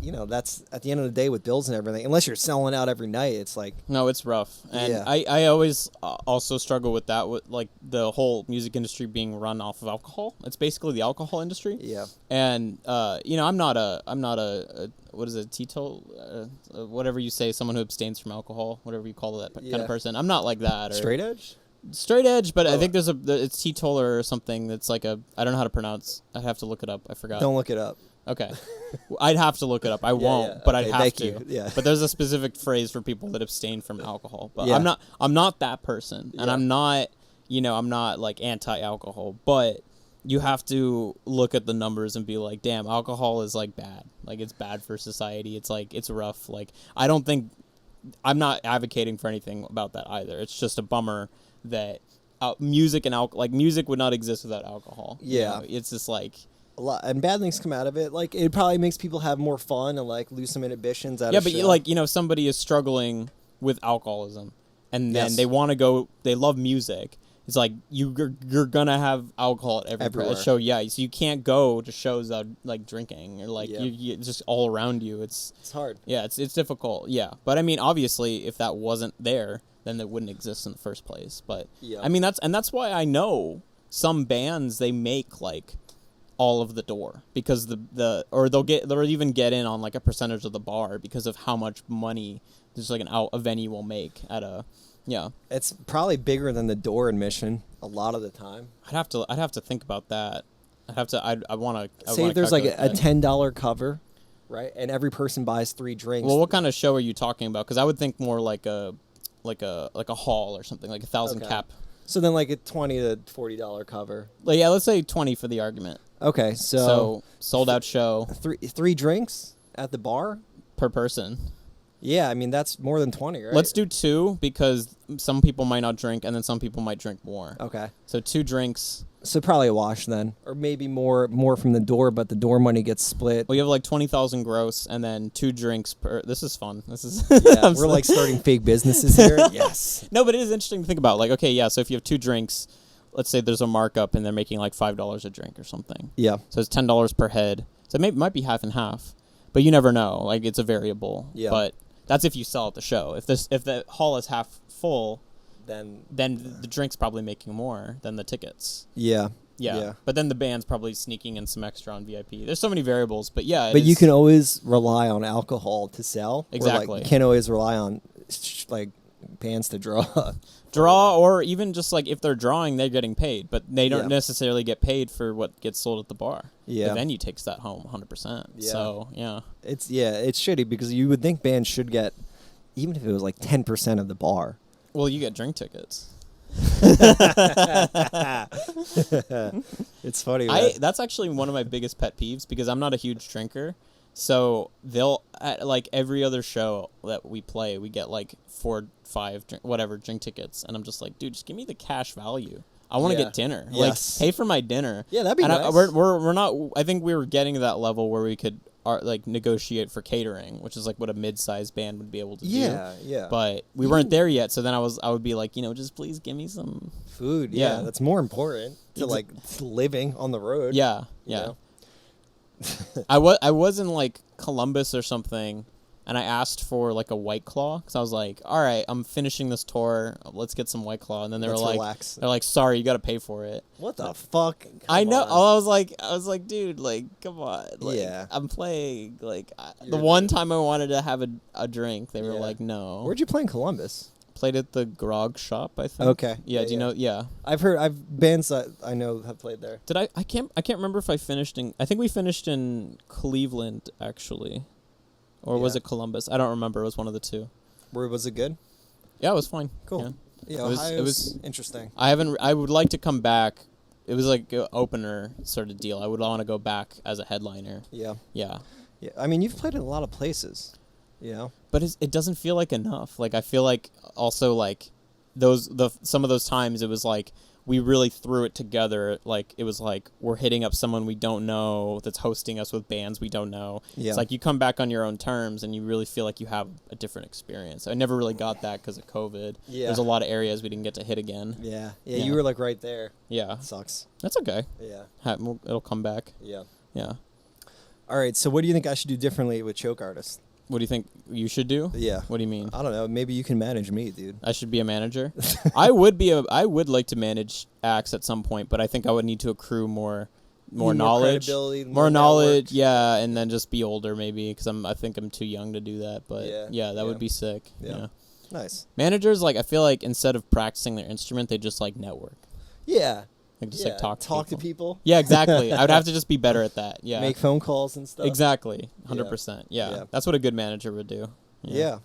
You know, that's at the end of the day with bills and everything. Unless you're selling out every night, it's like no, it's rough. And I always also struggle with that, with like the whole music industry being run off of alcohol. It's basically the alcohol industry. Yeah. And you know, I'm not a what is it, teetotal, whatever you say, someone who abstains from alcohol, whatever you call that kind of person. I'm not like that. Or straight edge, but I think it's teetotaler or something. That's like I don't know how to pronounce. I have to look it up. I forgot. Don't look it up. Okay. I'd have to look it up. I won't, but I'd have to. Yeah. But there's a specific phrase for people that abstain from alcohol. But I'm not that person. And I'm not like anti-alcohol, but you have to look at the numbers and be like, damn, alcohol is like bad. Like it's bad for society. It's like it's rough. Like I'm not advocating for anything about that either. It's just a bummer that music and music would not exist without alcohol. Yeah. You know? It's just like a lot, and bad things come out of it. Like it probably makes people have more fun and like lose some inhibitions out of but like, you know, somebody is struggling with alcoholism and then they want to go, they love music It's like you're gonna have alcohol at every Everywhere. show. Yeah, so you can't go to shows that like drinking or like you just all around you. It's hard. Yeah, it's difficult. Yeah, but I mean, obviously, if that wasn't there, then it wouldn't exist in the first place. But I mean, that's why I know some bands, they make like all of the door because they'll even get in on like a percentage of the bar because of how much money just like a venue will make at a. Yeah, It's probably bigger than the door admission a lot of the time. I'd have to think about that. I want to Say if there's like a $10 cover, right? And every person buys 3 drinks. Well, what kind of show are you talking about? Because I would think more like a hall or something, like 1,000 cap. So then like a $20 to $40 cover. Like, yeah, let's say 20 for the argument. Okay, so sold out show. Three drinks at the bar per person. Yeah, I mean that's more than 20, right? Let's do 2 because some people might not drink, and then some people might drink more. Okay. So 2 drinks. So probably a wash then, or maybe more from the door, but the door money gets split. Well, you have like 20,000 gross, and then 2 drinks per. This is fun. This is. Yeah, we're like starting fake businesses here. Yes. No, but it is interesting to think about. Like, okay, yeah. So if you have 2 drinks, let's say there's a markup, and they're making like $5 a drink or something. Yeah. So it's $10 per head. So it might be half and half, but you never know. Like it's a variable. Yeah. But that's if you sell at the show. If the hall is half full, then the drink's probably making more than the tickets. Yeah. Yeah. But then the band's probably sneaking in some extra on VIP. There's so many variables, but yeah. But you can always rely on alcohol to sell. Exactly. Or like, you can't always rely on like bands to draw. Or even just like if they're drawing, they're getting paid, but they don't necessarily get paid for what gets sold at the bar. Yeah. The venue takes that home 100%. Yeah. So, yeah. It's shitty because you would think bands should get, even if it was like 10% of the bar. Well, you get drink tickets. It's funny. That's actually one of my biggest pet peeves because I'm not a huge drinker. So they'll at like every other show that we play, we get like 4, 5 drink tickets, and I'm just like, dude, just give me the cash value. I want to get dinner. Yes. Like pay for my dinner. Yeah, that'd be nice. We're not. I think we were getting to that level where we could like negotiate for catering, which is like what a mid-sized band would be able to do. Yeah. But we weren't there yet, so then I would be like, just please give me some food. Yeah, that's more important to like living on the road. Yeah. You know? I was in like Columbus or something, and I asked for like a White Claw because I was like, all right, I'm finishing this tour, let's get some White Claw, and then Let's relax. they're like, sorry, you got to pay for it. What the fuck? I know. On. I was like, dude, like, come on. Like, I'm playing. Like, the one time I wanted to have a drink, they were like, no. Where'd you play in Columbus? Played at the Grog Shop, I think. Okay. Yeah. Do you know? Yeah. I've bands that I know have played there. Did I can't remember if I finished in. I think we finished in Cleveland actually, or was it Columbus? I don't remember. It was one of the two. Was it good? Yeah, it was fine. Cool. Yeah, it was interesting. I would like to come back. It was like an opener sort of deal. I would want to go back as a headliner. Yeah. Yeah. Yeah. I mean, you've played in a lot of places. But it doesn't feel like enough. Like I feel like also like some of those times it was like we really threw it together. Like it was like we're hitting up someone we don't know that's hosting us with bands we don't know. Yeah. It's like you come back on your own terms and you really feel like you have a different experience. I never really got that because of COVID. Yeah. There's a lot of areas we didn't get to hit again. Yeah. You were like right there. Yeah. It sucks. That's okay. Yeah. It'll come back. Yeah. Yeah. All right. So what do you think I should do differently with Choke Artist? What do you think you should do? Yeah. What do you mean? I don't know. Maybe you can manage me, dude. I should be a manager. I would like to manage acts at some point, but I think I would need to accrue more knowledge, more knowledge. Yeah, and then just be older maybe because I think I'm too young to do that. But that would be sick. Yeah. Nice. Managers, like I feel like instead of practicing their instrument, they just like network. Yeah. Like just like talk to people. Yeah, exactly. I would have to just be better at that. Yeah. Make phone calls and stuff. Exactly. 100%. Yeah. That's what a good manager would do. Yeah.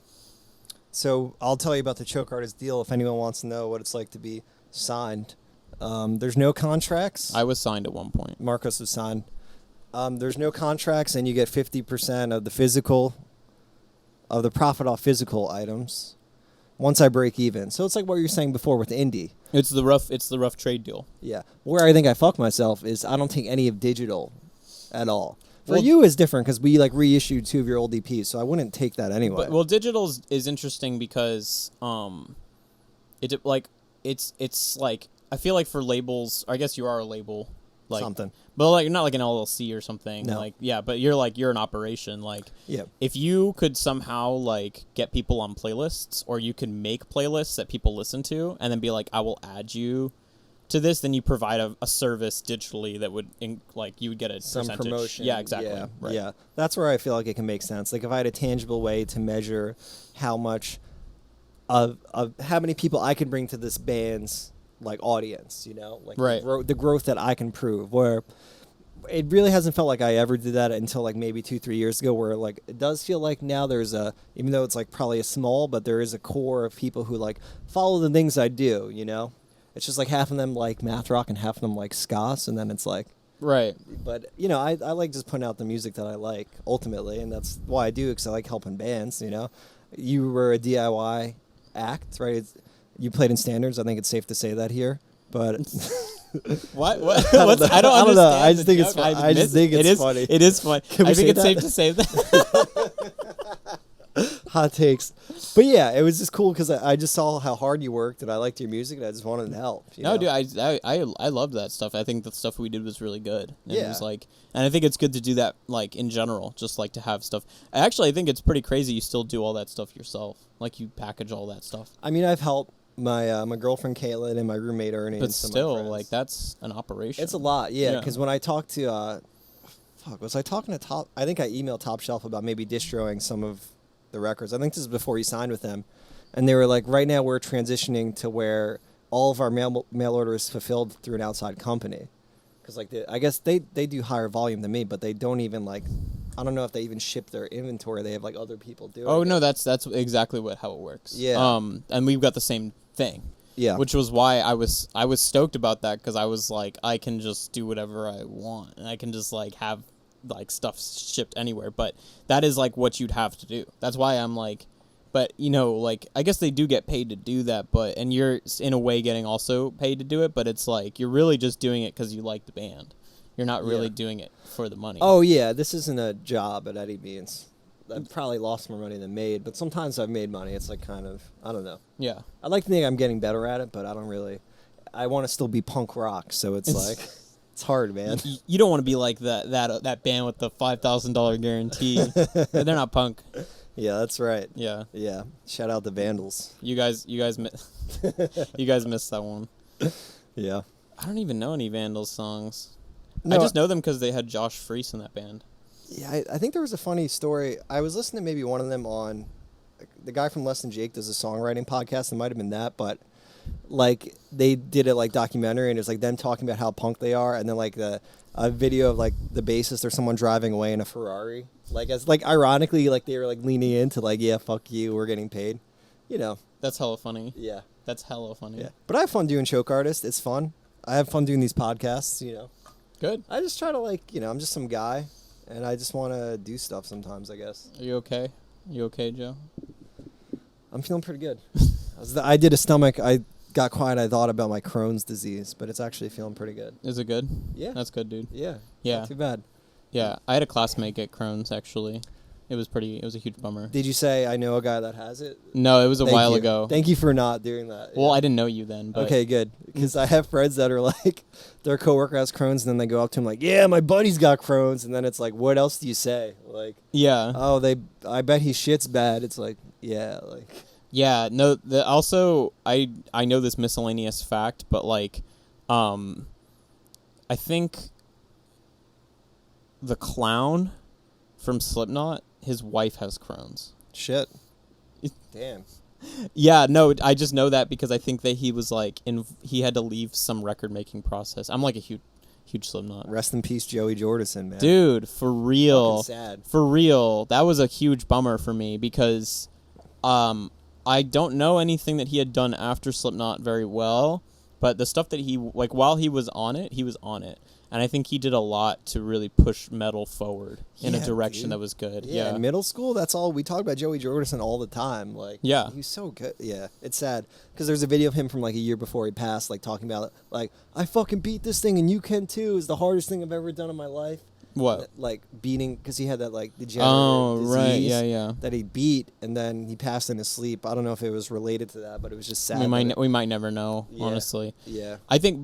So I'll tell you about the Choke Artist deal if anyone wants to know what it's like to be signed. There's no contracts. I was signed at one point. Marcos was signed. There's no contracts, and you get 50% of the profit off physical items once I break even. So it's like what you were saying before with indie. It's the rough trade deal. Yeah. Where I think I fuck myself is I don't take any of digital at all. For you is different because we like reissued 2 of your old EPs, so I wouldn't take that anyway. But digital is interesting because it's like I feel like for labels, I guess you are a label. Like, something. But like you're not like an LLC or something. No. Like but you're an operation. Like if you could somehow like get people on playlists, or you can make playlists that people listen to, and then be like, I will add you to this, then you provide a service digitally that would like you would get a some percentage. promotion. Yeah, exactly. Yeah, right. yeah. That's where I feel like it can make sense. Like if I had a tangible way to measure how much of how many people I could bring to this band's like audience, you know, like right. the growth that I can prove. Where it really hasn't felt like I ever did that until like maybe 2-3 years ago, where like it does feel like now there's even though it's like probably a small, but there is a core of people who like follow the things I do, you know. It's just like half of them like math rock and half of them like ska, and then it's like right. But you know, I like just putting out the music that I like ultimately, and that's why I do it, because I like helping bands. You know, you were a DIY act, right? You played in Standards. I think it's safe to say that here, but what? I don't understand. I just think it's funny. I just think it's funny. It is funny. I think it's safe to say that. Hot takes. But yeah, it was just cool because I just saw how hard you worked, and I liked your music, and I just wanted to help. No, dude, I loved that stuff. I think the stuff we did was really good. And yeah. It was like, and I think it's good to do that, like, in general, just, like, to have stuff. Actually, I think it's pretty crazy you still do all that stuff yourself. Like, you package all that stuff. I mean, I've helped my girlfriend Caitlin and my roommate Ernie. But and some still, of my friends. like, that's an operation. It's a lot, yeah. Because when I talked to, was I talking to Top? I think I emailed Top Shelf about maybe distroing some of the records. I think this is before he signed with them, and they were like, right now we're transitioning to where all of our mail order is fulfilled through an outside company, because like I guess they do higher volume than me, but they don't even like, I don't know if they even ship their inventory. They have like other people doing it. No, that's exactly how it works. Yeah. And we've got the same thing. Yeah. Which was why I was stoked about that, because I was like, I can just do whatever I want, and I can just like have like stuff shipped anywhere. But that is like what you'd have to do. That's why I'm like, but you know, like I guess they do get paid to do that, but and you're in a way getting also paid to do it, but it's like you're really just doing it because you like the band. You're not really doing it for the money. Oh yeah, this isn't a job at any means. I've probably lost more money than made, but sometimes I've made money. It's like kind of, I don't know. Yeah. I like to think I'm getting better at it, but I don't really. I want to still be punk rock, so it's like it's hard, man. You don't want to be like that band with the $5,000 guarantee. They're not punk. Yeah, that's right. Yeah. Yeah. Shout out the Vandals. You guys you guys missed that one. Yeah. I don't even know any Vandals songs. No, I just know them because they had Josh Freese in that band. Yeah, I think there was a funny story. I was listening to maybe one of them on, the guy from Less Than Jake does a songwriting podcast. It might have been that, but like they did it like documentary, and it was like them talking about how punk they are, and then like a video of like the bassist or someone driving away in a Ferrari. Like as like ironically, like they were like leaning into like, yeah, fuck you, we're getting paid. You know. That's hella funny. Yeah. That's hella funny. Yeah. But I have fun doing Choke Artist. It's fun. I have fun doing these podcasts, you know. Good. I just try to like, you know, I'm just some guy, and I just want to do stuff sometimes, I guess. Are you okay? You okay, Joe? I'm feeling pretty good. I did a stomach. I got quiet. I thought about my Crohn's disease, but it's actually feeling pretty good. Is it good? Yeah. That's good, dude. Yeah. Yeah. Not too bad. Yeah. I had a classmate get Crohn's, actually. It was a huge bummer. Did you say I know a guy that has it? No, it was a Thank while you. ago. Thank you for not doing that. Well, yeah. I didn't know you then. But Okay, good. Because I have friends that are like, their coworker has Crohn's, and then they go up to him like, yeah, my buddy's got Crohn's. And then it's like, what else do you say? Like, yeah. Oh, I bet he shits bad. It's like, yeah, like. Yeah, no, also, I know this miscellaneous fact, but like, I think the clown from Slipknot, his wife has Crohn's. Shit. Damn. Yeah, no, I just know that because I think that he was like, he had to leave some record making process. I'm like a huge Slipknot. Rest in peace, Joey Jordison, man. Dude, for real. Fucking sad. For real. That was a huge bummer for me because, I don't know anything that he had done after Slipknot very well, but the stuff that he, like, while he was on it. And I think he did a lot to really push metal forward in a direction that was good. Yeah, in middle school, that's all. We talk about Joey Jordison all the time. Like, yeah. He's so good. Yeah, it's sad. Because there's a video of him from, like, a year before he passed, like, talking about, like, I fucking beat this thing and you can too. It's the hardest thing I've ever done in my life. What? Like beating, because he had that like degenerative disease right, yeah. that he beat, and then he passed in his sleep. I don't know if it was related to that, but it was just sad. We might never know, honestly. Yeah. I think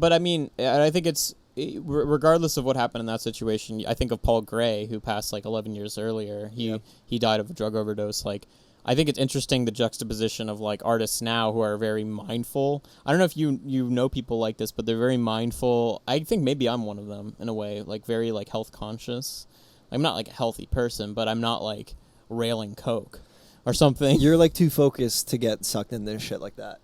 it's regardless of what happened in that situation. I think of Paul Gray, who passed like 11 years earlier. He died of a drug overdose. Like, I think it's interesting the juxtaposition of like artists now who are very mindful. I don't know if you know people like this, but they're very mindful. I think maybe I'm one of them in a way, like very like health conscious. I'm not like a healthy person, but I'm not like railing coke or something. You're like too focused to get sucked into shit like that,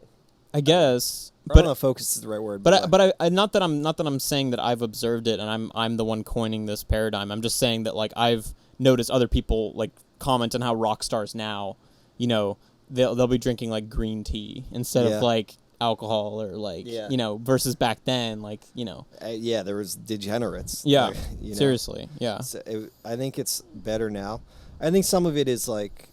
I guess. I don't know if focus is the right word. But I not that I'm saying that I've observed it and I'm the one coining this paradigm. I'm just saying that like I've noticed other people like comment on how rock stars now, you know, they'll be drinking like green tea instead of like alcohol or like you know, versus back then, like, you know. There was degenerates. Yeah, like, you know. Seriously, yeah. So I think it's better now. I think some of it is like,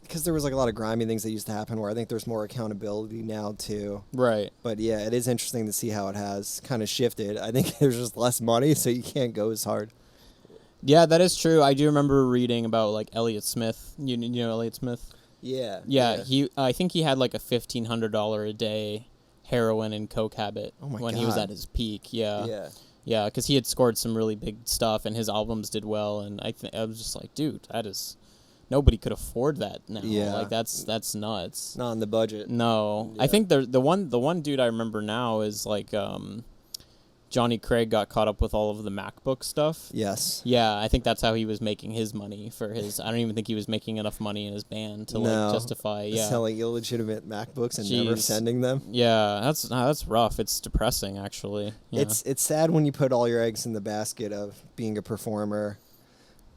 because there was like a lot of grimy things that used to happen, where I think there's more accountability now too. Right. But yeah, it is interesting to see how it has kind of shifted. I think there's just less money, so you can't go as hard. Yeah, that is true. I do remember reading about like Elliott Smith. You know Elliott Smith? Yeah. I think he had like a $1,500 a day heroin and coke habit when he was at his peak. Yeah, because he had scored some really big stuff and his albums did well, and I was just like, dude, that is, nobody could afford that now. Like that's nuts. Not on the budget. No, I think the one dude I remember now is like Johnny Craig got caught up with all of the MacBook stuff. Yes. Yeah, I think that's how he was making his money for his. I don't even think he was making enough money in his band to like justify. Yeah, selling illegitimate MacBooks and never sending them. Yeah, that's rough. It's depressing, actually. Yeah. It's sad when you put all your eggs in the basket of being a performer,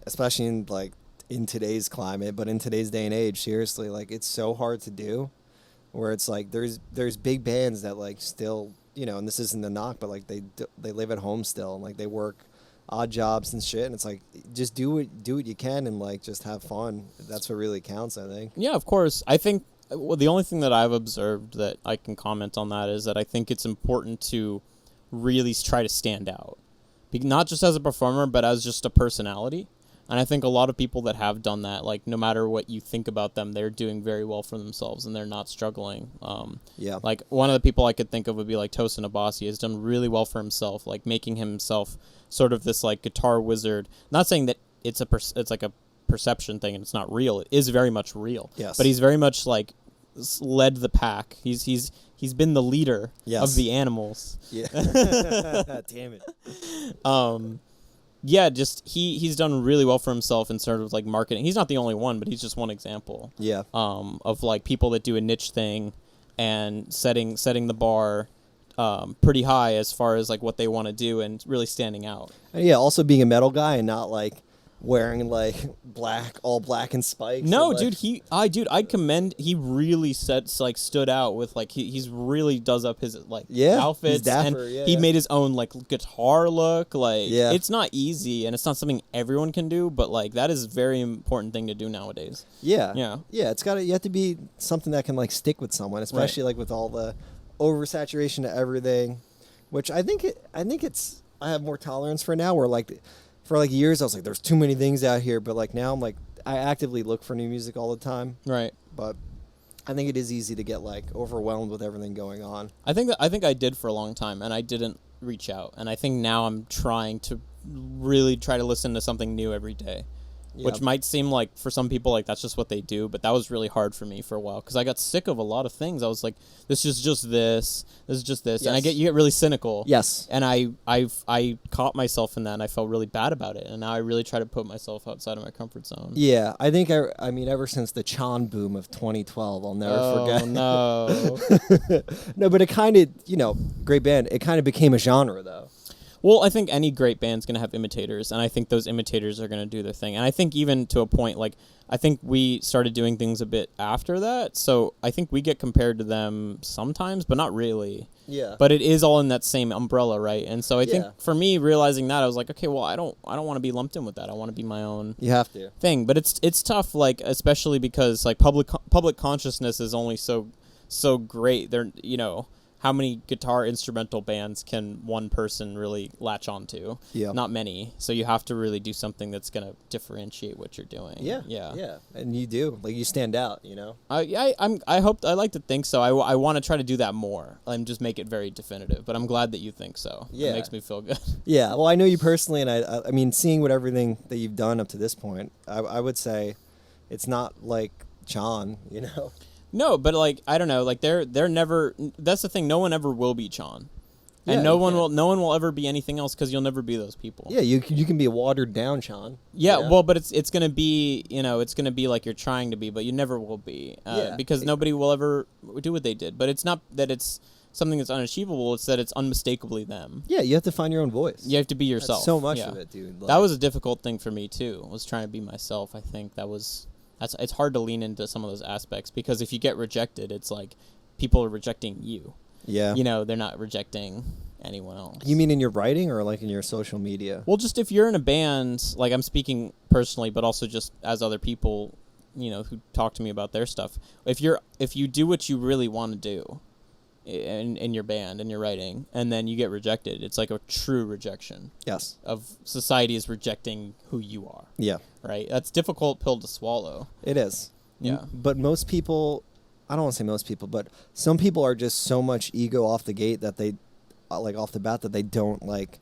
especially in today's climate, but in today's day and age. Seriously, like, it's so hard to do. Where it's like there's big bands that like still, you know, and this isn't a knock, but like they live at home still, and like they work odd jobs and shit, and it's like, just do what you can and like just have fun. That's what really counts, I think. Yeah, of course. I think the only thing that I've observed that I can comment on that is that I think it's important to really try to stand out, not just as a performer, but as just a personality. And I think a lot of people that have done that, like, no matter what you think about them, they're doing very well for themselves and they're not struggling. Like, one of the people I could think of would be like Tosin Abasi. Has done really well for himself, like making himself sort of this like guitar wizard. Not saying that it's like a perception thing and it's not real. It is very much real. Yes. But he's very much like led the pack. He's been the leader of the animals. Yeah. Damn it. Yeah, just he's done really well for himself in sort of like marketing. He's not the only one, but he's just one example. Yeah. Of like people that do a niche thing and setting the bar pretty high as far as like what they want to do and really standing out. And yeah, also being a metal guy and not like wearing like all black and spikes. No, and, like, dude, I commend. He really stood out with like he's really does up his like outfits, he's dapper, and he made his own like guitar look. Like, yeah. It's not easy and it's not something everyone can do, but like that is a very important thing to do nowadays. Yeah. Yeah. Yeah, you have to be something that can like stick with someone, especially like with all the oversaturation of everything, which I think I have more tolerance for now, where like for like years I was like, there's too many things out here, but like now I'm like, I actively look for new music all the time. Right. But I think it is easy to get like overwhelmed with everything going on. I think I did for a long time and I didn't reach out, and I think now I'm trying to really try to listen to something new every day. Yep. Which might seem like for some people like that's just what they do, but that was really hard for me for a while because I got sick of a lot of things. I was like, this is just this is just this, and you get really cynical. Yes. And I caught myself in that, and I felt really bad about it, and now I really try to put myself outside of my comfort zone. Yeah, I think I mean ever since the Chan boom of 2012, I'll never forget. Oh no. No, but it kind of, you know, great band. It kind of became a genre though. Well, I think any great band's going to have imitators, and I think those imitators are going to do their thing. And I think even to a point, like, I think we started doing things a bit after that, so I think we get compared to them sometimes, but not really. Yeah. But it is all in that same umbrella, right? And so I think for me, realizing that, I was like, okay, well, I don't want to be lumped in with that. I want to be my own You have to. thing. But it's tough, like, especially because, like, public consciousness is only so great. They're, you know, how many guitar instrumental bands can one person really latch onto? Yeah. Not many. So you have to really do something that's going to differentiate what you're doing. Yeah. And you do. Like, you stand out, you know? I hope, I like to think so. I want to try to do that more and just make it very definitive. But I'm glad that you think so. Yeah. It makes me feel good. Yeah. Well, I know you personally, and I mean, seeing what everything that you've done up to this point, I would say it's not like John, you know? No, but like I don't know, like they're never. That's the thing. No one ever will be Chon, and Yeah, no one will ever be anything else because you'll never be those people. Yeah, you can be a watered down Sean. Yeah, you know? well, but it's gonna be it's gonna be like you're trying to be, but you never will be. Because nobody will ever do what they did. But it's not that it's something that's unachievable. It's that it's unmistakably them. Yeah, you have to find your own voice. You have to be yourself. That's so much of it, dude. Like, that was a difficult thing for me too. Was trying to be myself. I think it's hard to lean into some of those aspects because if you get rejected, it's like people are rejecting you. Yeah. They're not rejecting anyone else. You mean in your writing or like in your social media? Well, just if you're in a band, like I'm speaking personally, but also just as other people, who talk to me about their stuff. If you do what you really want to do in your band and your writing, and then you get rejected, it's like a true rejection. Yes. Of society is rejecting who you are. Yeah. Right? That's a difficult pill to swallow. It is. Yeah. But most people, I don't want to say most people, but some people are just so much ego off the gate that they, like off the bat, that they don't like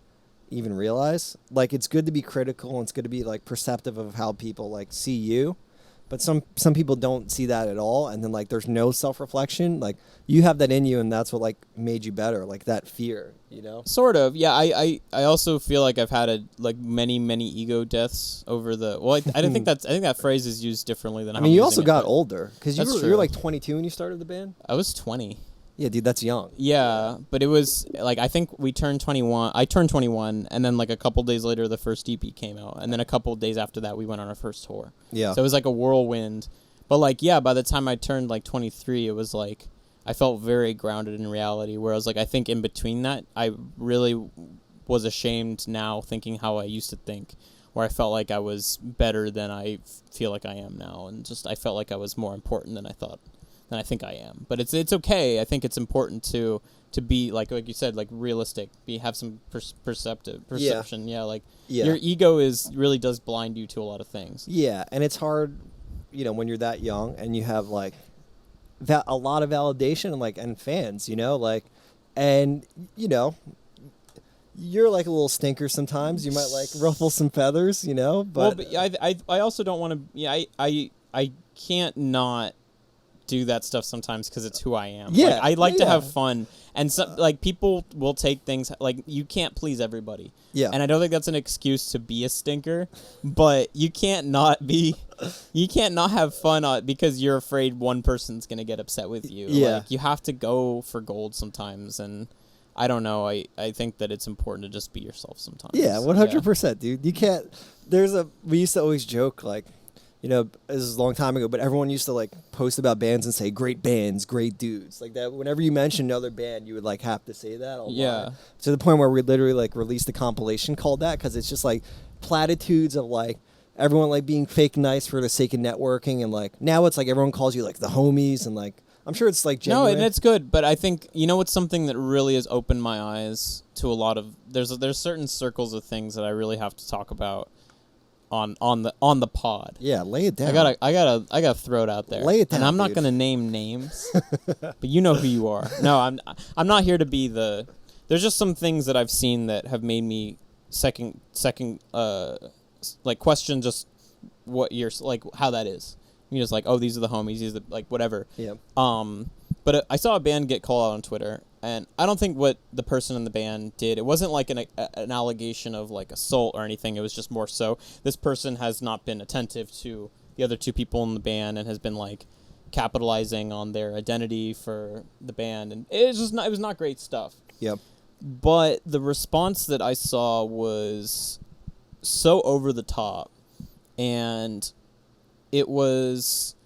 even realize. Like, it's good to be critical and it's good to be like perceptive of how people like see you. But some people don't see that at all, and then like there's no self-reflection. Like, you have that in you, and that's what like made you better. Like that fear, Sort of, yeah. I also feel like I've had many ego deaths over the. Well, I don't think I think that phrase is used differently than. I mean, you also got older because you were like 22 when you started the band. I was 20. Yeah, dude, that's young. Yeah, but it was like I think we turned 21. I turned 21, and then like a couple days later, the first EP came out, and then a couple days after that, we went on our first tour. Yeah. So it was like a whirlwind, but like by the time I turned like 23, it was like I felt very grounded in reality. Whereas like I think in between that, I really was ashamed now thinking how I used to think, where I felt like I was better than I feel like I am now, and just I felt like I was more important than I thought. Than I think I am, but it's okay. I think it's important to be like you said, like realistic. Have some perception. Yeah, your ego really does blind you to a lot of things. Yeah, and it's hard, when you're that young and you have like that a lot of validation and fans, and you're like a little stinker sometimes. You might like ruffle some feathers, but well, but I also don't want to. Yeah, I can't not do that stuff sometimes because it's who I am. Yeah, I like to have fun, and people will take things like you can't please everybody. Yeah, and I don't think that's an excuse to be a stinker, but you can't not have fun because you're afraid one person's gonna get upset with you. Yeah, like, you have to go for gold sometimes, and I don't know. I think that it's important to just be yourself sometimes. Yeah, 100%, dude. You can't. We used to always joke like. This is a long time ago, but everyone used to like post about bands and say great bands, great dudes, like that. Whenever you mentioned another band, you would like have to say that. To the point where we literally like released a compilation called that because it's just like platitudes of like everyone like being fake nice for the sake of networking, and like now it's like everyone calls you like the homies, and like I'm sure it's like genuine. No, and it's good, but I think it's something that really has opened my eyes to a lot of there's certain circles of things that I really have to talk about. On the pod. Yeah, lay it down. I gotta throw it out there. Lay it down. And I'm not gonna name names, but you know who you are. No, I'm not here to be the. There's just some things that I've seen that have made me second like question just what you're like how that is. You're just like, oh, these are the homies, these are the, like whatever. Yeah. But I saw a band get called out on Twitter, and I don't think what the person in the band did, it wasn't like an allegation of like assault or anything. It was just more so this person has not been attentive to the other two people in the band and has been like capitalizing on their identity for the band, and it was not great stuff. Yep. But the response that I saw was so over the top, and it was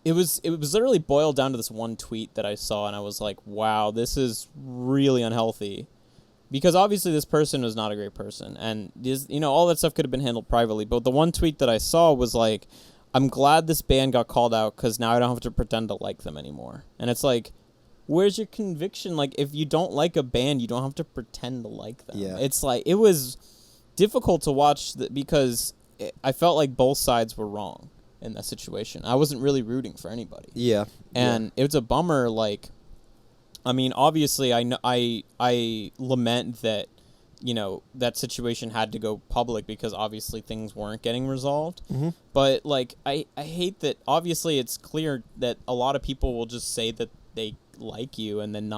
literally boiled down to this one tweet that I saw, and I was like, wow, this is really unhealthy. Because obviously this person was not a great person, and all that stuff could have been handled privately. But the one tweet that I saw was like, I'm glad this band got called out because now I don't have to pretend to like them anymore. And it's like, where's your conviction? Like, if you don't like a band, you don't have to pretend to like them. Yeah. It's like, it was difficult to watch because I felt like both sides were wrong in that situation. I wasn't really rooting for anybody. Yeah. And it was a bummer. Like, I mean, obviously, I lament that, you know, that situation had to go public because obviously things weren't getting resolved. Mm-hmm. But, like, I hate that obviously it's clear that a lot of people will just say that they like you and then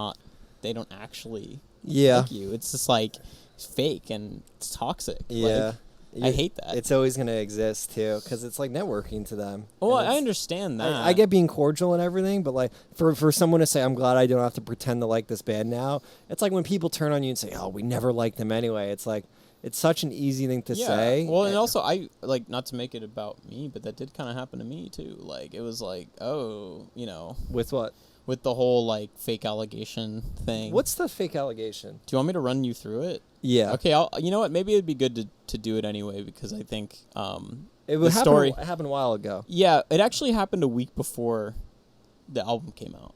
they don't actually like you. It's just, like, fake and it's toxic. Yeah. Like, I hate that. It's always going to exist, too, because it's, like, networking to them. Well, I understand that. I get being cordial and everything, but, like, for someone to say, I'm glad I don't have to pretend to like this band now, it's like when people turn on you and say, oh, we never liked them anyway. It's like, it's such an easy thing to say. Well, and also, I, like, not to make it about me, but that did kind of happen to me, too. Like, it was like, oh, you know. With what? With the whole, like, fake allegation thing. What's the fake allegation? Do you want me to run you through it? Yeah. Okay, you know what? Maybe it'd be good to do it anyway because I think it happened a while ago. Yeah, it actually happened a week before the album came out.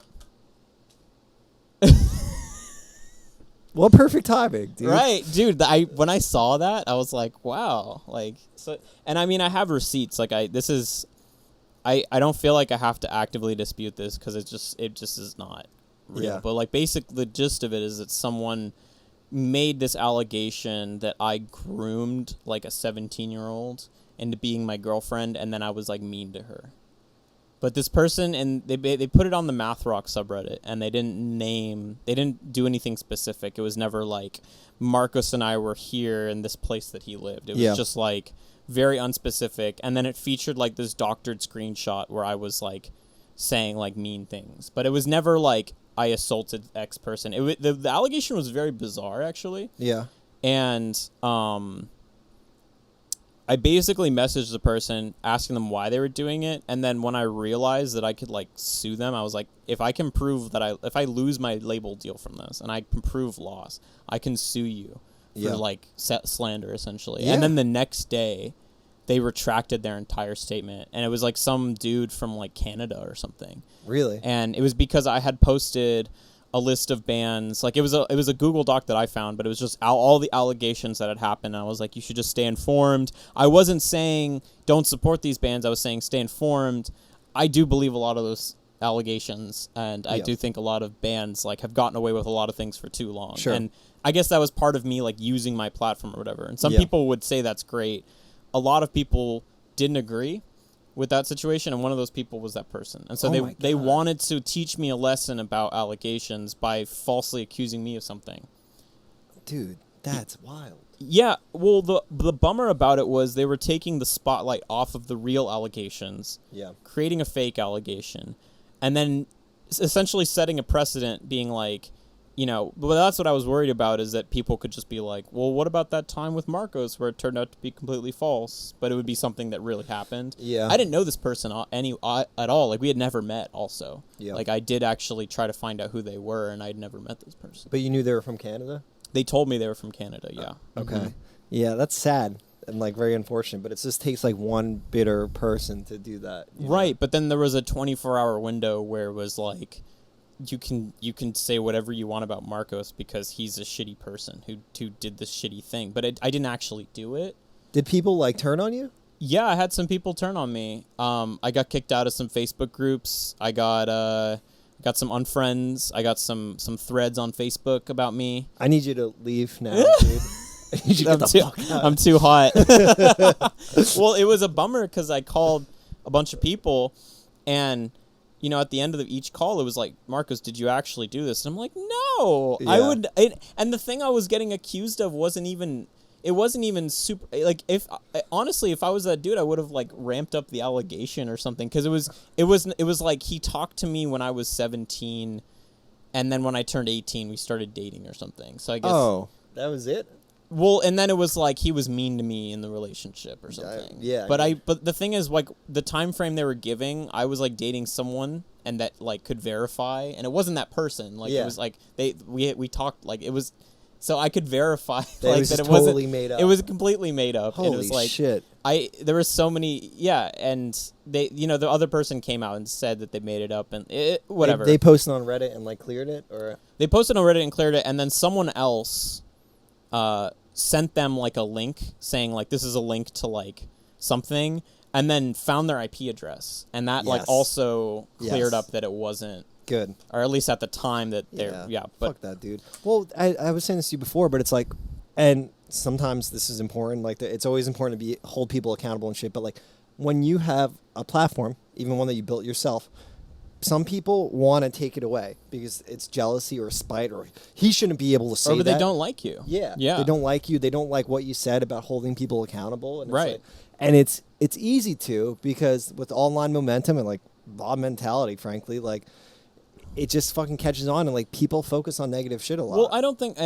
Well, perfect timing, dude. Right, dude. When I saw that, I was like, wow. Like, so, and I mean, I have receipts. Like, I don't feel like I have to actively dispute this because it just is not real. Yeah. But like, the gist of it is that someone made this allegation that I groomed like a 17-year-old into being my girlfriend, and then I was like mean to her. But this person, and they put it on the Math Rock subreddit, and they didn't do anything specific. It was never like Marcos and I were here in this place that he lived. It was just like very unspecific, and then it featured like this doctored screenshot where I was like saying like mean things, but it was never like I assaulted X person. The allegation was very bizarre, actually. Yeah. And I basically messaged the person asking them why they were doing it, and then when I realized that I could like sue them, I was like, if I can prove that if I lose my label deal from this and I can prove loss, I can sue you for like slander essentially. Yeah. And then the next day, they retracted their entire statement, and it was like some dude from like Canada or something. Really? And it was because I had posted a list of bands. Like, it was a Google Doc that I found, but it was just all the allegations that had happened. And I was like, you should just stay informed. I wasn't saying don't support these bands. I was saying stay informed. I do believe a lot of those allegations, and I do think a lot of bands like have gotten away with a lot of things for too long. Sure. And I guess that was part of me like using my platform or whatever. And some people would say that's great. A lot of people didn't agree with that situation, and one of those people was that person. And so they wanted to teach me a lesson about allegations by falsely accusing me of something. Dude, that's wild. Yeah, well, the bummer about it was they were taking the spotlight off of the real allegations, creating a fake allegation, and then essentially setting a precedent, being like, you know, but that's what I was worried about, is that people could just be like, well, what about that time with Marcos where it turned out to be completely false, but it would be something that really happened. Yeah. I didn't know this person at all. Like, we had never met also. Yeah. Like, I did actually try to find out who they were, and I'd never met this person. But you knew they were from Canada? They told me they were from Canada, yeah. Okay. Mm-hmm. Yeah, that's sad and, like, very unfortunate, but it just takes, like, one bitter person to do that. Right, but then there was a 24-hour window where it was like, you can say whatever you want about Marcos because he's a shitty person who did this shitty thing, but I didn't actually do it. Did people like turn on you? Yeah, I had some people turn on me. I got kicked out of some Facebook groups. I got some unfriends. I got some threads on Facebook about me. I need you to leave now, dude. I need you to get the fuck out. I'm too hot. Well, it was a bummer because I called a bunch of people, and you know, at the end of each call, it was like, Marcos, did you actually do this? And I'm like, no. Yeah. And the thing I was getting accused of wasn't even super, like, honestly, if I was that dude, I would have, like, ramped up the allegation or something, because it was like he talked to me when I was 17, and then when I turned 18, we started dating or something. So I guess... Oh, that was it? Well, and then it was like he was mean to me in the relationship or something. Yeah. But the thing is, like, the time frame they were giving, I was like dating someone and that like could verify, and it wasn't that person. Like, it was like we talked, like, it was so I could verify That like was that just it wasn't totally made up. It was completely made up. And it Holy was like, shit. there were so many, and they, the other person came out and said that they made it up, and whatever. They posted on Reddit and like cleared it, or They posted on Reddit and cleared it, and then someone else sent them like a link saying like this is a link to like something, and then found their IP address, and that like also cleared up that it wasn't good, or at least at the time that they're but fuck that, dude. Well, I was saying this to you before, but it's like, and sometimes this is important, like it's always important to hold people accountable and shit, but like when you have a platform, even one that you built yourself, some people want to take it away because it's jealousy or spite, or he shouldn't be able to say or that. they don't like you. Yeah. They don't like you. They don't like what you said about holding people accountable. And right. Like, and it's easy to, because with online momentum and like mob mentality, frankly, like it just fucking catches on, and like people focus on negative shit a lot. Well, I don't think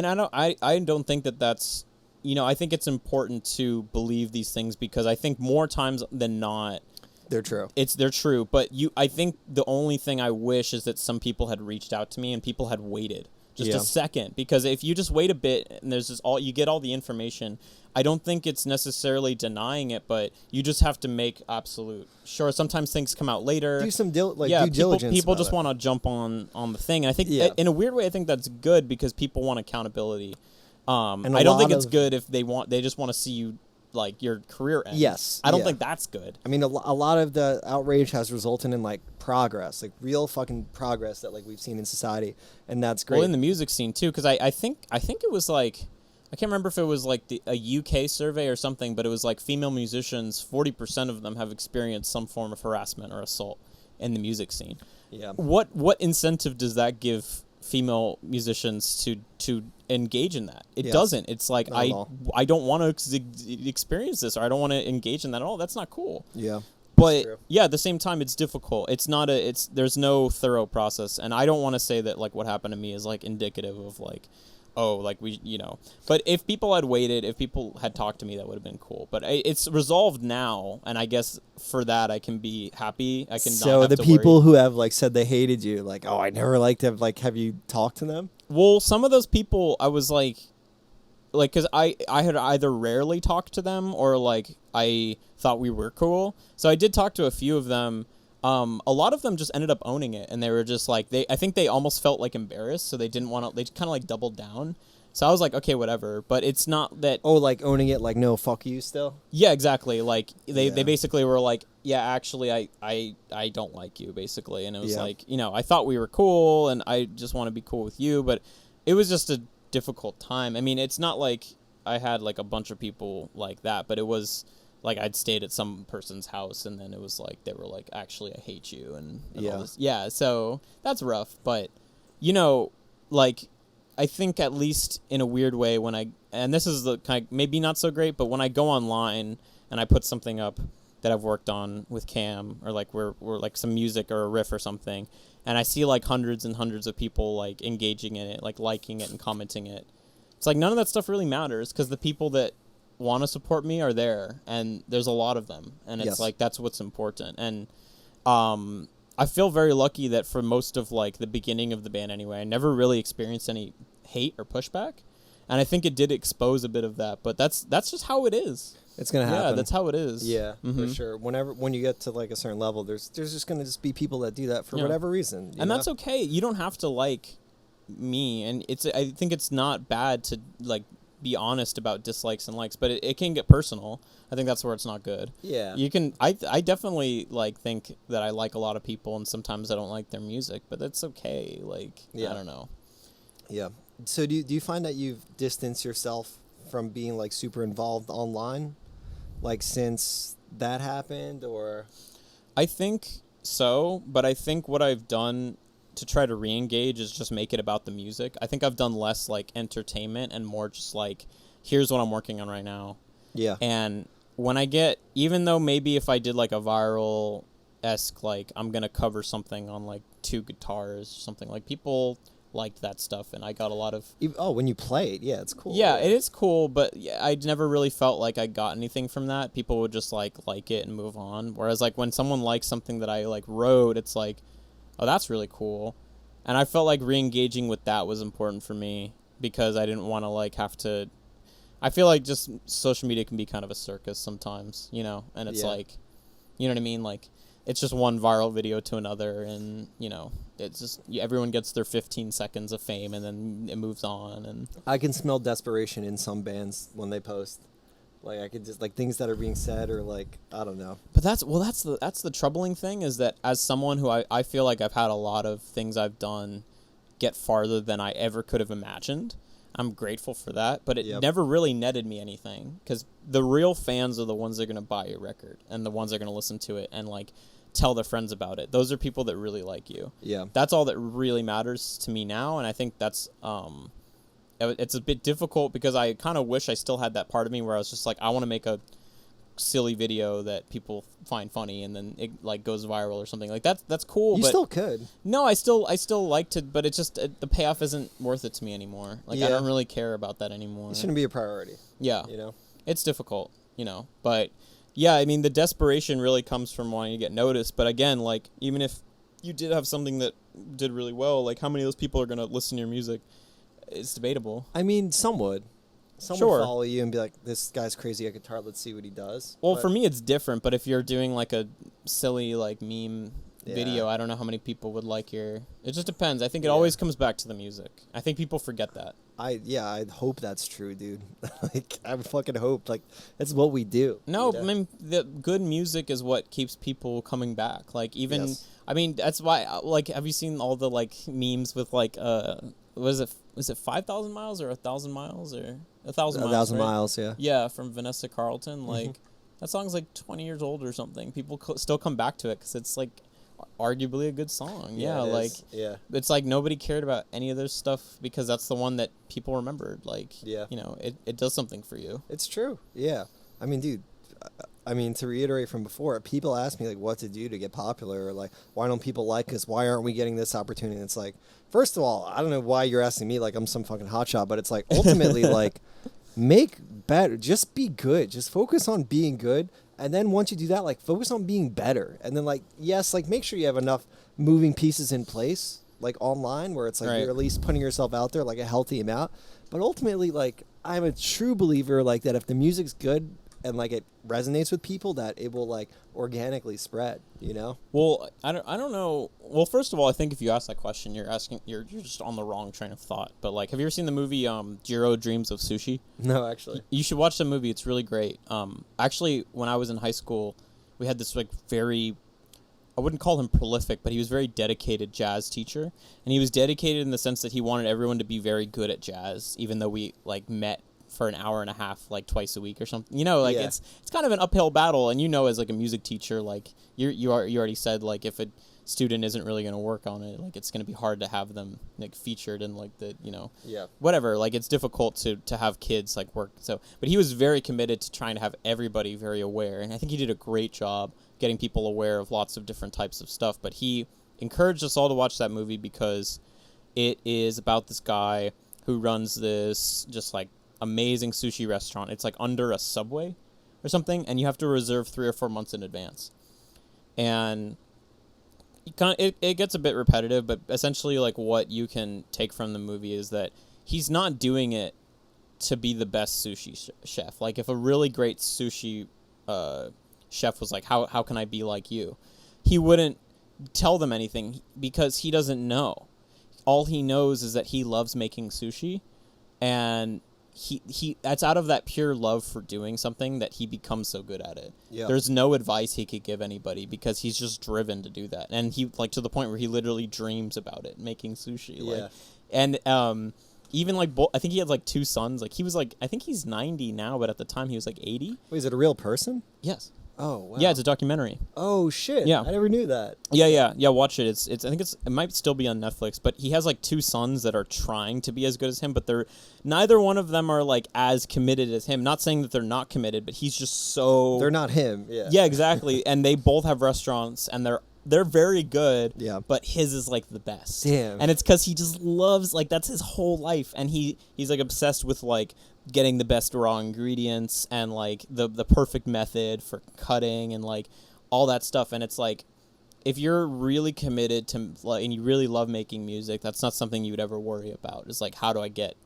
that that's, I think it's important to believe these things because I think more times than not, they're true. They're true, but I think the only thing I wish is that some people had reached out to me and people had waited just a second, because if you just wait a bit and there's just you get all the information, I don't think it's necessarily denying it, but you just have to make absolute sure. Sometimes things come out later. Do some due diligence. People just want to jump on the thing, and I think in a weird way, I think that's good because people want accountability. And I don't think it's good if they just want to see you like your career end. Yes. I don't think that's good. I mean, a lot of the outrage has resulted in like progress, like real fucking progress that like we've seen in society, and that's great. Well, in the music scene too, because I think it was like, I can't remember if it was like a UK survey or something, but it was like female musicians, 40% of them have experienced some form of harassment or assault in the music scene. Yeah. What incentive does that give female musicians to engage in that? It doesn't. It's like I don't want to experience this, or I don't want to engage in that at all. That's not cool. Yeah. But at the same time, it's difficult. There's no thorough process, and I don't want to say that like what happened to me is like indicative of like, but if people had waited, if people had talked to me, that would have been cool. But it's resolved now, and I guess for that I can be happy. I can. So not have the to people worry. who have like said they hated you, like, oh, I never liked to have you talked to them? Well, some of those people I was like, because I had either rarely talked to them or like I thought we were cool. So I did talk to a few of them. A lot of them just ended up owning it, and they were just like I think they almost felt like embarrassed, so they didn't want to. They kind of like doubled down. So I was like, okay, whatever. But it's not that. Oh, like owning it, like no, fuck you, still. Yeah, exactly. Like they basically were like, yeah, actually, I don't like you, basically, and it was like, I thought we were cool, and I just want to be cool with you, but it was just a difficult time. I mean, it's not like I had like a bunch of people like that, but it was. Like I'd stayed at some person's house, and then it was like they were like, "Actually, I hate you," and all this. Yeah, so that's rough. But like I think at least in a weird way and this is the kind of, maybe not so great, but when I go online and I put something up that I've worked on with Cam, or like we're like some music or a riff or something, and I see like hundreds and hundreds of people like engaging in it, like liking it and commenting it. It's like none of that stuff really matters because the people that want to support me are there, and there's a lot of them, and it's like that's what's important. And I feel very lucky that for most of like the beginning of the band anyway, I never really experienced any hate or pushback, and I think it did expose a bit of that, but that's just how it is. It's gonna happen. Yeah, that's how it is. Yeah, for sure. When you get to like a certain level, there's just gonna just be people that do that for whatever reason, and that's okay. You don't have to like me, and I think it's not bad to like be honest about dislikes and likes, but it can get personal. I think that's where it's not good. Yeah. You can I definitely like think that I like a lot of people, and sometimes I don't like their music, but that's okay. Like I don't know. Yeah. So do you find that you've distanced yourself from being like super involved online, like since that happened, or? I think so, but I think what I've done to try to re-engage is just make it about the music. I think I've done less like entertainment and more just like, here's what I'm working on right now. Yeah. And when I get, even though maybe if I did like a viral-esque, like I'm going to cover something on like 2 guitars or something, like people liked that stuff, and I got a lot of... Oh, when you play it, yeah, it's cool. Yeah, it is cool, but I never really felt like I got anything from that. People would just like it and move on. Whereas like when someone likes something that I like wrote, it's like, oh, that's really cool. And I felt like re-engaging with that was important for me. because I didn't want to like have to. I feel like just social media can be kind of a circus sometimes, you know, and it's like, you know what I mean? Like, it's just one viral video to another, and, you know, it's just, everyone gets their 15 seconds of fame, and then it moves on. And I can smell desperation in some bands when they post. Like, I could just, like, things that are being said, or, like, I don't know. But that's the troubling thing, is that as someone who I feel like I've had a lot of things I've done get farther than I ever could have imagined. I'm grateful for that, but it never really netted me anything, because the real fans are the ones that are going to buy your record, and the ones that are going to listen to it and like tell their friends about it. Those are people that really like you. Yeah. That's all that really matters to me now, and I think that's it's a bit difficult, because I kind of wish I still had that part of me where I was just like, I want to make a silly video that people find funny, and then it like goes viral or something. Like that's cool. You but still could. No, I still like to, but it's just the payoff isn't worth it to me anymore. Like I don't really care about that anymore. It shouldn't be a priority. Yeah. You know? It's difficult, you know. But yeah, I mean, the desperation really comes from wanting to get noticed. But again, like, even if you did have something that did really well, like, how many of those people are going to listen to your music? It's debatable. I mean, some would. Some would follow you and be like, this guy's crazy at guitar, let's see what he does. Well, for me, it's different. But if you're doing, like, a silly, like, meme video, I don't know how many people would like your... It just depends. I think it always comes back to the music. I think people forget that. I hope that's true, dude. Like, I fucking hope. Like, that's what we do. No, I mean, the good music is what keeps people coming back. Like, even... I mean, that's why... Like, have you seen all the, like, memes with, like, was it 5,000 miles or 1,000 miles or 1,000 miles? 1,000 miles, yeah. Yeah, from Vanessa Carlton. Like, that song's like 20 years old or something. People still come back to it because it's like arguably a good song. Yeah, like it's like nobody cared about any of their stuff because that's the one that people remembered. Like, you know, it does something for you. It's true. Yeah. I mean, dude, I mean, to reiterate from before, people ask me, like, what to do to get popular, or, like, why don't people like us? Why aren't we getting this opportunity? And it's like, first of all, I don't know why you're asking me like I'm some fucking hotshot, but it's like, ultimately, like, make better. Just be good. Just focus on being good. And then once you do that, like, focus on being better. And then, like, yes, like, make sure you have enough moving pieces in place, like, online, where it's like you're at least putting yourself out there, like, a healthy amount. But ultimately, like, I'm a true believer, like, that if the music's good and, like, it resonates with people, that it will, like, organically spread, you know? Well, I don't know. Well, first of all, I think if you ask that question, you're just on the wrong train of thought. But, like, have you ever seen the movie Jiro Dreams of Sushi? No, actually. You should watch the movie. It's really great. Actually, when I was in high school, we had this, like, very... I wouldn't call him prolific, but he was very dedicated jazz teacher. And he was dedicated in the sense that he wanted everyone to be very good at jazz, even though we, like, met for an hour and a half, like, twice a week or something. You know, like, it's kind of an uphill battle. And, you know, as, like, a music teacher, like, you already said, like, if a student isn't really going to work on it, like, it's going to be hard to have them, like, featured in, like, the, you know, whatever. Like, it's difficult to have kids, like, work. So, but he was very committed to trying to have everybody very aware. And I think he did a great job getting people aware of lots of different types of stuff. But he encouraged us all to watch that movie because it is about this guy who runs this just, like, amazing sushi restaurant. It's, like, under a Subway or something, and you have to reserve 3 or 4 months in advance. And it gets a bit repetitive, but essentially, like, what you can take from the movie is that he's not doing it to be the best sushi chef. Like, if a really great sushi chef was like, how can I be like you? He wouldn't tell them anything because he doesn't know. All he knows is that he loves making sushi, and he that's out of that pure love for doing something that he becomes so good at it. Yeah. There's no advice he could give anybody because he's just driven to do that. And he, like, to the point where he literally dreams about it, making sushi. Yeah. Like, and even, like, I think he had, like, 2 sons. Like, he was, like, I think he's 90 now, but at the time he was, like, 80. Wait, is it a real person? Yes. Oh, wow. Yeah, it's a documentary. Oh, shit. Yeah. I never knew that. Yeah, watch it. It's I think it might still be on Netflix, but he has, like, 2 sons that are trying to be as good as him, but neither one of them are, like, as committed as him. Not saying that they're not committed, but he's just so... They're not him, yeah. Yeah, exactly. And they both have restaurants, and they're very good, but his is, like, the best. Damn. And it's because he just loves, like, that's his whole life, and he's, like, obsessed with, like, getting the best raw ingredients and, like, the perfect method for cutting and, like, all that stuff. And it's like, if you're really committed to, like, and you really love making music, that's not something you would ever worry about. It's like, how do I get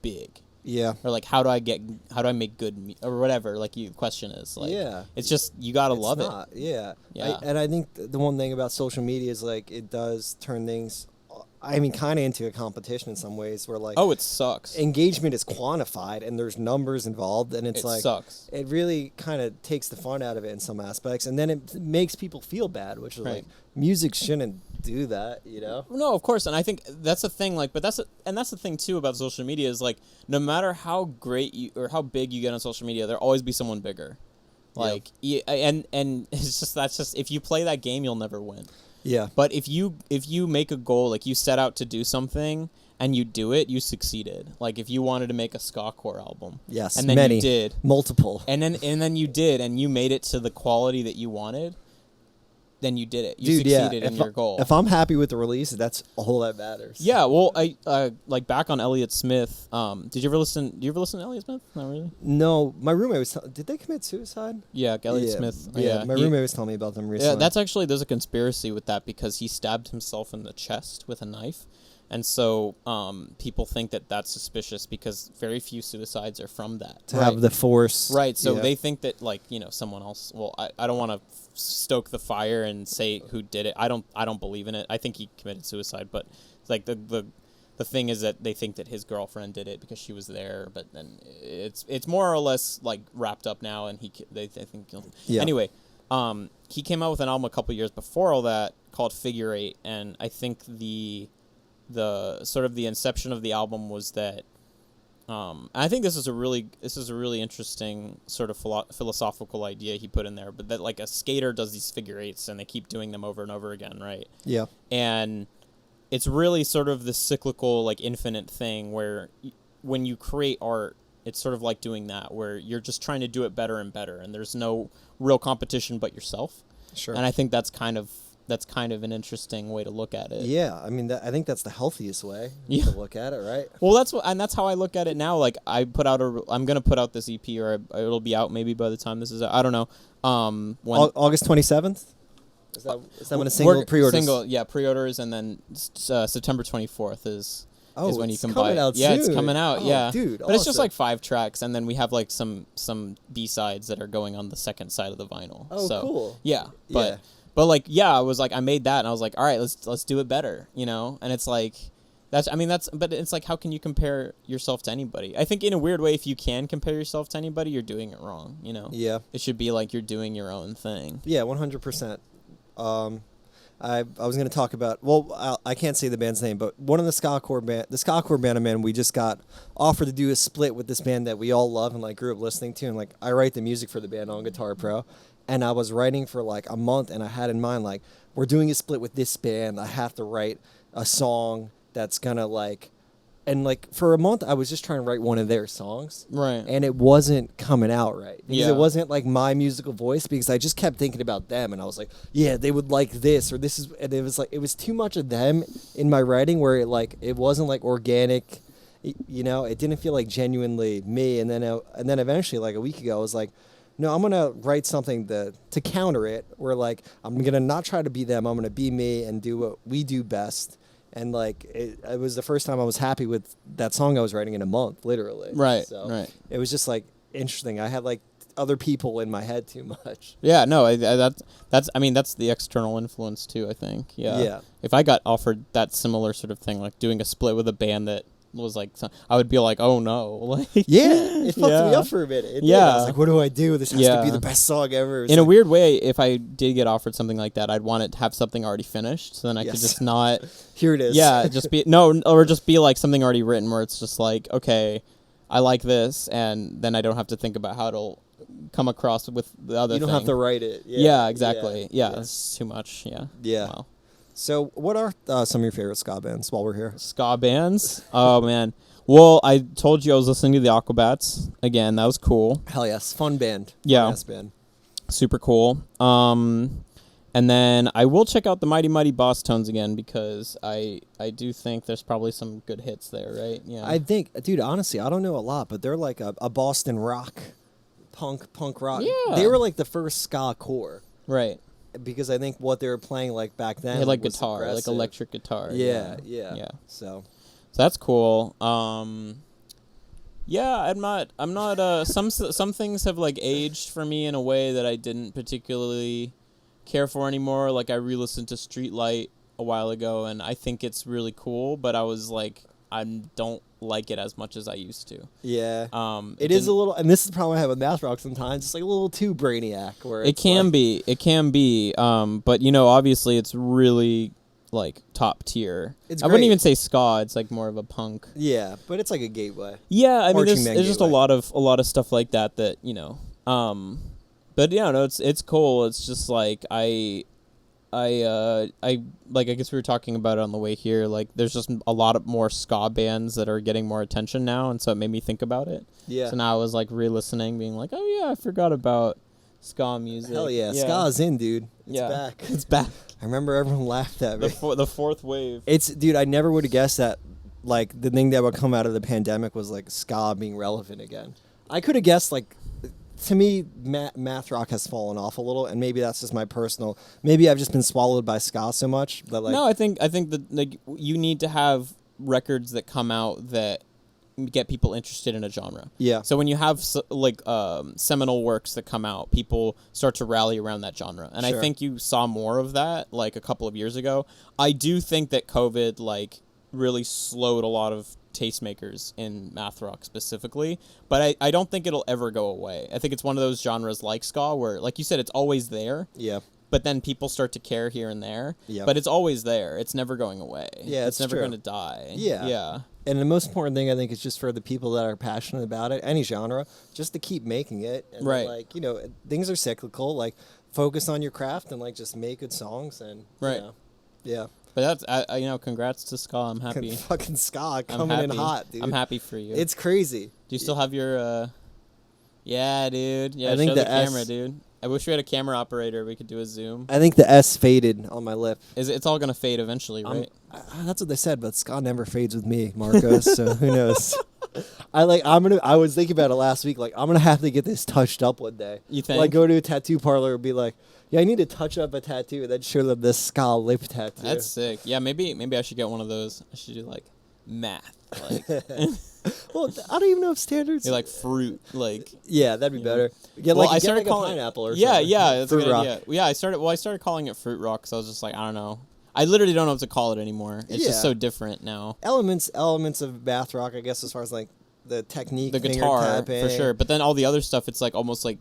big? Yeah. Or like how do I make good or whatever, like the question is like, it's just you gotta love it. Yeah. Yeah. And I think the one thing about social media is like it does turn things, I mean, kind of into a competition in some ways where like, Oh, it sucks. engagement is quantified and there's numbers involved, and It like sucks. it really kind of takes the fun out of it in some aspects, and then it makes people feel bad, which is Right. like music shouldn't do that, you know? No, of course, and I think that's the thing. Like, but that's the thing too about social media is like, no matter how great you or how big you get on social media, there'll always be someone bigger. Like, and it's just that's just if you play that game, you'll never win. Yeah. But if you make a goal, like you set out to do something and you do it, you succeeded. Like if you wanted to make a ska-core album, Yes. and then many, you did, multiple. and then you did, and you made it to the quality that you wanted. Then you did it. You succeeded in your goal. If I'm happy with the release, that's all that matters. Yeah, well, I like back on Elliott Smith. Did you ever listen? Do you ever listen to Elliott Smith? Not really. No, my roommate was. Did they commit suicide? Yeah, Elliott Smith. Yeah, my roommate was telling me about them recently. Yeah, that's actually there's a conspiracy with that because he stabbed himself in the chest with a knife, and so people think that that's suspicious because very few suicides are from that. To have the force. Right, so they think that like someone else. Well, I don't want to stoke the fire and say who did it. I don't believe in it. I think he committed suicide, but like the thing is that they think that his girlfriend did it because she was there, but then it's more or less like wrapped up now, and they think anyway. He came out with an album a couple years before all that called Figure Eight, and I think the sort of the inception of the album was that. I think this is a really interesting sort of philosophical idea he put in there, but that like a skater does these figure eights and they keep doing them over and over again, right? Yeah. And it's really sort of this cyclical, like infinite thing where when you create art, it's sort of like doing that, where you're just trying to do it better and better, and there's no real competition but yourself. Sure. And I think that's kind of an interesting way to look at it. Yeah, I mean, I think that's the healthiest way to look at it, right? Well, that's how I look at it now. Like I'm gonna put out this EP, or it'll be out maybe by the time this is out. I don't know. When August 27th. Is that when a single pre-orders? Pre-orders, and then September 24th is when you can buy it. Out soon. It's coming out. Oh, yeah, dude, but it's just like 5 tracks, and then we have like some B-sides that are going on the second side of the vinyl. Oh, so, cool. Yeah, But like, I was like, I made that, and I was like, all right, let's do it better, And it's like, but it's like, how can you compare yourself to anybody? I think in a weird way, if you can compare yourself to anybody, you're doing it wrong, Yeah. It should be like you're doing your own thing. Yeah, 100%. I was going to talk about, well, I can't say the band's name, but one of the ska-core band I'm in, we just got offered to do a split with this band that we all love and like grew up listening to, and like I write the music for the band on Guitar Pro. And I was writing for like a month, and I had in mind, like, we're doing a split with this band. I have to write a song that's going to like, and like for a month, I was just trying to write one of their songs. Right. And it wasn't coming out right. Because it wasn't like my musical voice, because I just kept thinking about them. And I was like, yeah, they would like this, or this is, and it was like, it was too much of them in my writing where it wasn't like organic, it didn't feel like genuinely me. And then eventually, like a week ago, I was like, no, I'm going to write something to counter it, where like I'm going to not try to be them. I'm going to be me and do what we do best. And like it was the first time I was happy with that song I was writing in a month, literally. Right. So right. It was just like interesting. I had like other people in my head too much. Yeah, no, that's the external influence too, I think. Yeah. Yeah. If I got offered that similar sort of thing, like doing a split with a band that was like, I would be like, oh no, like it fucked me up for a minute. I was like, what do I do? This has to be the best song ever. In a weird way, if I did get offered something like that, I'd want it to have something already finished, so then I could just not. Here it is. Yeah, just be like something already written, where it's just like, okay, I like this, and then I don't have to think about how it'll come across with the other. You don't have to write it. Yeah, exactly. Yeah, it's too much. Yeah. Yeah. Wow. So, what are some of your favorite ska bands while we're here? Ska bands? Oh, man. Well, I told you I was listening to the Aquabats. Again, that was cool. Hell yes. Fun band. Yeah. Fun-ass band. Super cool. And then I will check out the Mighty Mighty Boss Tones again, because I do think there's probably some good hits there, right? Yeah. I think, dude, honestly, I don't know a lot, but they're like a Boston rock, punk rock. Yeah. They were like the first ska core. Right. Because I think what they were playing like back then, they had like was guitar, aggressive. like electric guitar. Yeah. Yeah. So that's cool. Yeah, I'm not. Some things have like aged for me in a way that I didn't particularly care for anymore. Like I re-listened to Streetlight a while ago, and I think it's really cool. But I was like, I don't like it as much as I used to. Yeah. It is a little, and this is the problem I have with math rock sometimes. It's like a little too brainiac. Where it can be. It can be. But obviously, it's really like top tier. It's I wouldn't great. even say ska. It's like more of a punk. Yeah, but it's like a gateway. Yeah, I mean, Marching there's band just gateway. a lot of stuff like that. But yeah, no, it's cool. It's just like I like I guess we were talking about it on the way here. Like, there's just a lot of more ska bands that are getting more attention now, and so it made me think about it. Yeah. So now I was like re-listening, being like, oh yeah, I forgot about ska music. Hell yeah, ska's in, dude. It's Yeah. back. It's back. I remember everyone laughed at me. The fourth wave. Dude, I never would have guessed that, like, the thing that would come out of the pandemic was, like, ska being relevant again. I could have guessed, like, to me, math rock has fallen off a little, and maybe that's just my personal, maybe I've just been swallowed by ska so much that, like... No, I think that, like, you need to have records that come out that get people interested in a genre. Yeah. So when you have seminal works that come out, people start to rally around that genre. And Sure. I think you saw more of that like a couple of years ago. I do think that COVID like really slowed a lot of tastemakers in math rock specifically, but I don't think it'll ever go away. I think it's one of those genres like ska where, like you said, it's always there. Yeah. But then people start to care here and there. Yep. But it's always there. It's never going away. Yeah, it's never true. going to die. Yeah. Yeah. And the most important thing, I think, is just for the people that are passionate about it, any genre, just to keep making it. And Right. like, things are cyclical. Like, focus on your craft and, like, just make good songs. And, Right. Yeah. But that's, congrats to ska. I'm happy. Fucking ska I'm coming in happy. hot, dude. I'm happy for you. It's crazy. Do you still have your, Yeah, dude. Yeah, I think show the the S- camera, dude. I wish we had a camera operator. We could do a zoom. I think the S faded on my lip. It's all going to fade eventually, right? That's what they said, but ska never fades with me, Marcos. So who knows? I was thinking about it last week. Like, I'm gonna have to get this touched up one day. You think? Like, go to a tattoo parlor and be like, yeah, I need to touch up a tattoo, and then show them this ska lip tattoo. That's sick. Yeah, maybe I should get one of those. I should do, like, math. Like, Well, I don't even know if standards. you're like fruit. Like, Yeah, that'd be Yeah. better. Get well, like, I get started like a calling pineapple or yeah, something. yeah, that's a Fruit good rock. idea. Yeah, I started calling it fruit rock because I was just like, I don't know. I literally don't know what to call it anymore. It's just Yeah. so different now. Elements of math rock, I guess, as far as like the technique, The finger guitar tapping. for sure, but then all the other stuff, it's like almost like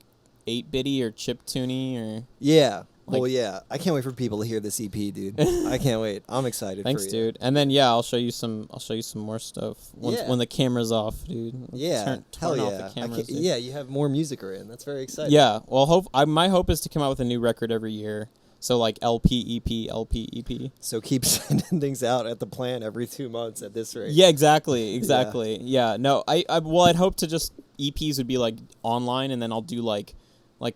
8-bitty or chiptune or. Yeah. Well, Like- yeah. I can't wait for people to hear this EP, dude. I can't wait. I'm excited. Thanks, for you. dude. And then I'll show you some more stuff Yeah. when the camera's off, dude. Yeah. Turn Hell off yeah. the cameras, dude. Yeah, you have more music in. That's very exciting. Yeah. Well, my hope is to come out with a new record every year. So like LP, EP. So keep sending things out at the plant every 2 months at this rate. Yeah, exactly. Yeah. No, I'd hope to just EPs would be like online, and then I'll do like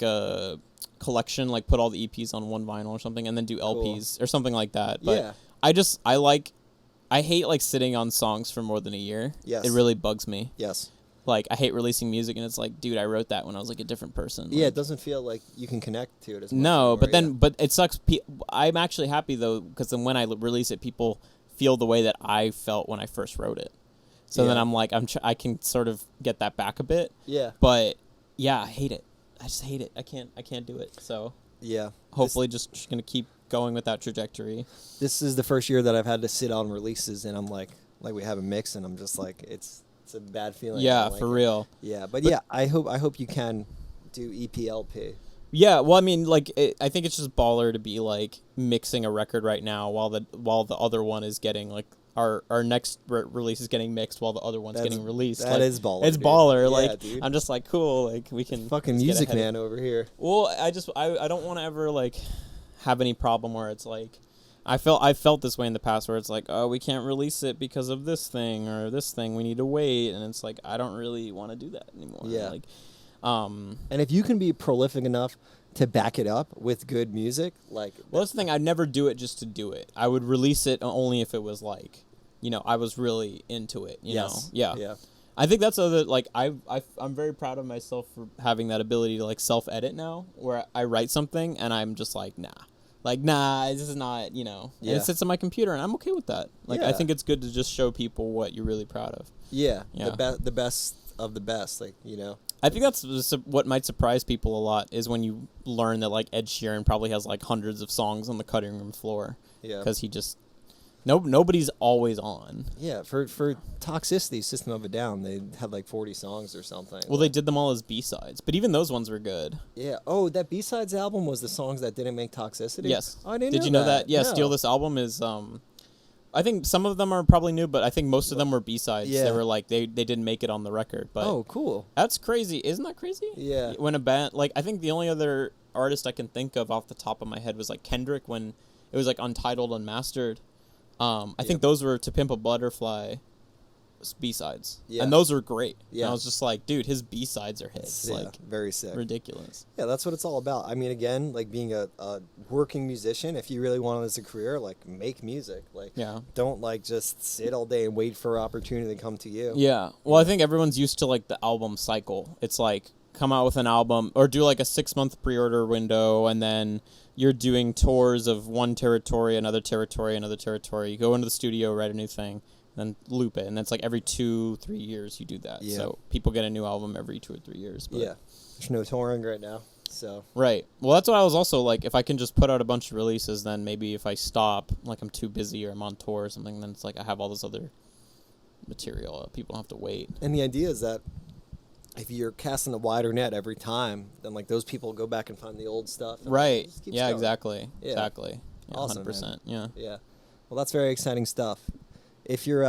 a collection, like put all the EPs on one vinyl or something, and then do LPs or something like that. But Yeah. I hate like sitting on songs for more than a year. Yes. It really bugs me. Yes. Like, I hate releasing music, and it's like, dude, I wrote that when I was like a different person. Yeah, Like, it doesn't feel like you can connect to it as much. no, anymore, but then yeah. but it sucks. I'm actually happy though, because then when I release it, people feel the way that I felt when I first wrote it. So then Yeah. I'm like, I can sort of get that back a bit. Yeah. But yeah, I hate it. I just hate it. I can't do it. So Yeah. hopefully just gonna keep going with that trajectory. This is the first year that I've had to sit on releases, and I'm like we have a mix, and I'm just like, it's a bad feeling. I Yeah, don't like for it. real. Yeah, but yeah, I hope you can do EPLP. Yeah, well, I mean, like, I think it's just baller to be like mixing a record right now while the other one is getting like our next release is getting mixed while the other one's getting released. That like, is baller. It's dude. baller. Yeah, Like, dude. I'm just like, cool. Like, we can Fucking just get music ahead man over here. Well, I don't want to ever like have any problem where it's like I felt this way in the past where it's like, oh, we can't release it because of this thing or this thing, we need to wait, and it's like I don't really want to do that anymore. Yeah. Like, And if you can be prolific enough to back it up with good music, like, well, that's the thing. I'd never do it just to do it. I would release it only if it was like, I was really into it. You know, yeah. I think that's like I'm very proud of myself for having that ability to like self-edit now, where I write something and I'm just like, nah, this is not, and Yeah. it sits on my computer and I'm okay with that. Like, I Yeah. think it's good to just show people what you're really proud of. Yeah, Yeah. the best of the best. Like, you know. I think that's what might surprise people a lot is when you learn that like Ed Sheeran probably has like hundreds of songs on the cutting room floor. Yeah. Because he just nobody's always on. Yeah, for Toxicity, System of a Down, they had like 40 songs or something. Well, they did them all as B-sides, but even those ones were good. Yeah. Oh, that B-sides album was the songs that didn't make Toxicity? Yes. Oh, I didn't Did know you know that? that? Yeah, No. Steal This Album is I think some of them are probably new, but I think most of them were B-sides. Yeah. They were like they didn't make it on the record, but Oh, cool. that's crazy. Isn't that crazy? Yeah. When a band like I think the only other artist I can think of off the top of my head was like Kendrick when it was like Untitled Unmastered. I think those were To Pimp a Butterfly B-sides. Yeah. And those were great. Yeah. And I was just like, dude, his B-sides are hits. Yeah, Like very sick. ridiculous. Yeah, that's what it's all about. I mean, again, like being a working musician, if you really want it as a career, like make music. Like, Yeah. don't like just sit all day and wait for opportunity to come to you. Yeah. Well, I think everyone's used to like the album cycle. It's like come out with an album or do like a 6-month pre-order window and then you're doing tours of one territory, another territory, another territory. You go into the studio, write a new thing, then loop it. And that's like every 2-3 years you do that. Yeah. So people get a new album every 2 or 3 years. But. Yeah. There's no touring right now, so. Right. Well, that's what I was also like. If I can just put out a bunch of releases, then maybe if I stop, like I'm too busy or I'm on tour or something, then it's like I have all this other material. People don't have to wait. And the idea is that if you're casting a wider net every time, then like those people go back and find the old stuff. And Right. it just keeps Yeah, going. exactly. Yeah. Exactly. Yeah, Awesome, 100%. Yeah. Yeah. Well, that's very exciting stuff. If you're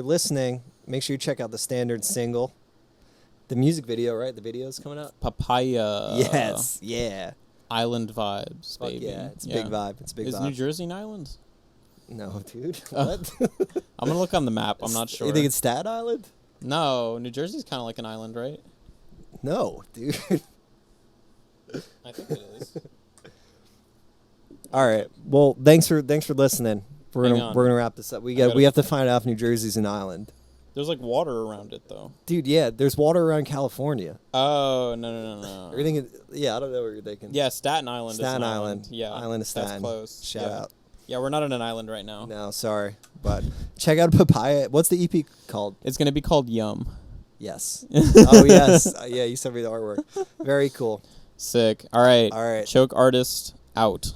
listening, make sure you check out the Standard single, the music video. Right, the video's coming out. Papaya. Yes. Yeah. Island vibes, Fuck baby. yeah, it's a big vibe. It's a big Is vibe. New Jersey an island? No, dude. What? I'm gonna look on the map. I'm not sure. You think it's Staten Island? No, New Jersey's kind of like an island, right? No, dude. I think it is. All right. Well, thanks for listening. We're Hang gonna on. we're gonna wrap this up. We gotta- have to find out if New Jersey's an island. There's like water around it though. Dude, yeah, there's water around California. Oh no. Everything is, yeah, I don't know what you're thinking. Yeah, Staten Island. Staten is an Island. Yeah, Island of Staten. That's close. Shout yeah. out. Yeah, we're not on an island right now. No, sorry. But check out Papaya. What's the EP called? It's gonna be called Yum. Yes. Oh, yes. Yeah, you sent me the artwork. Very cool. Sick. All right. All right. Choke artist out.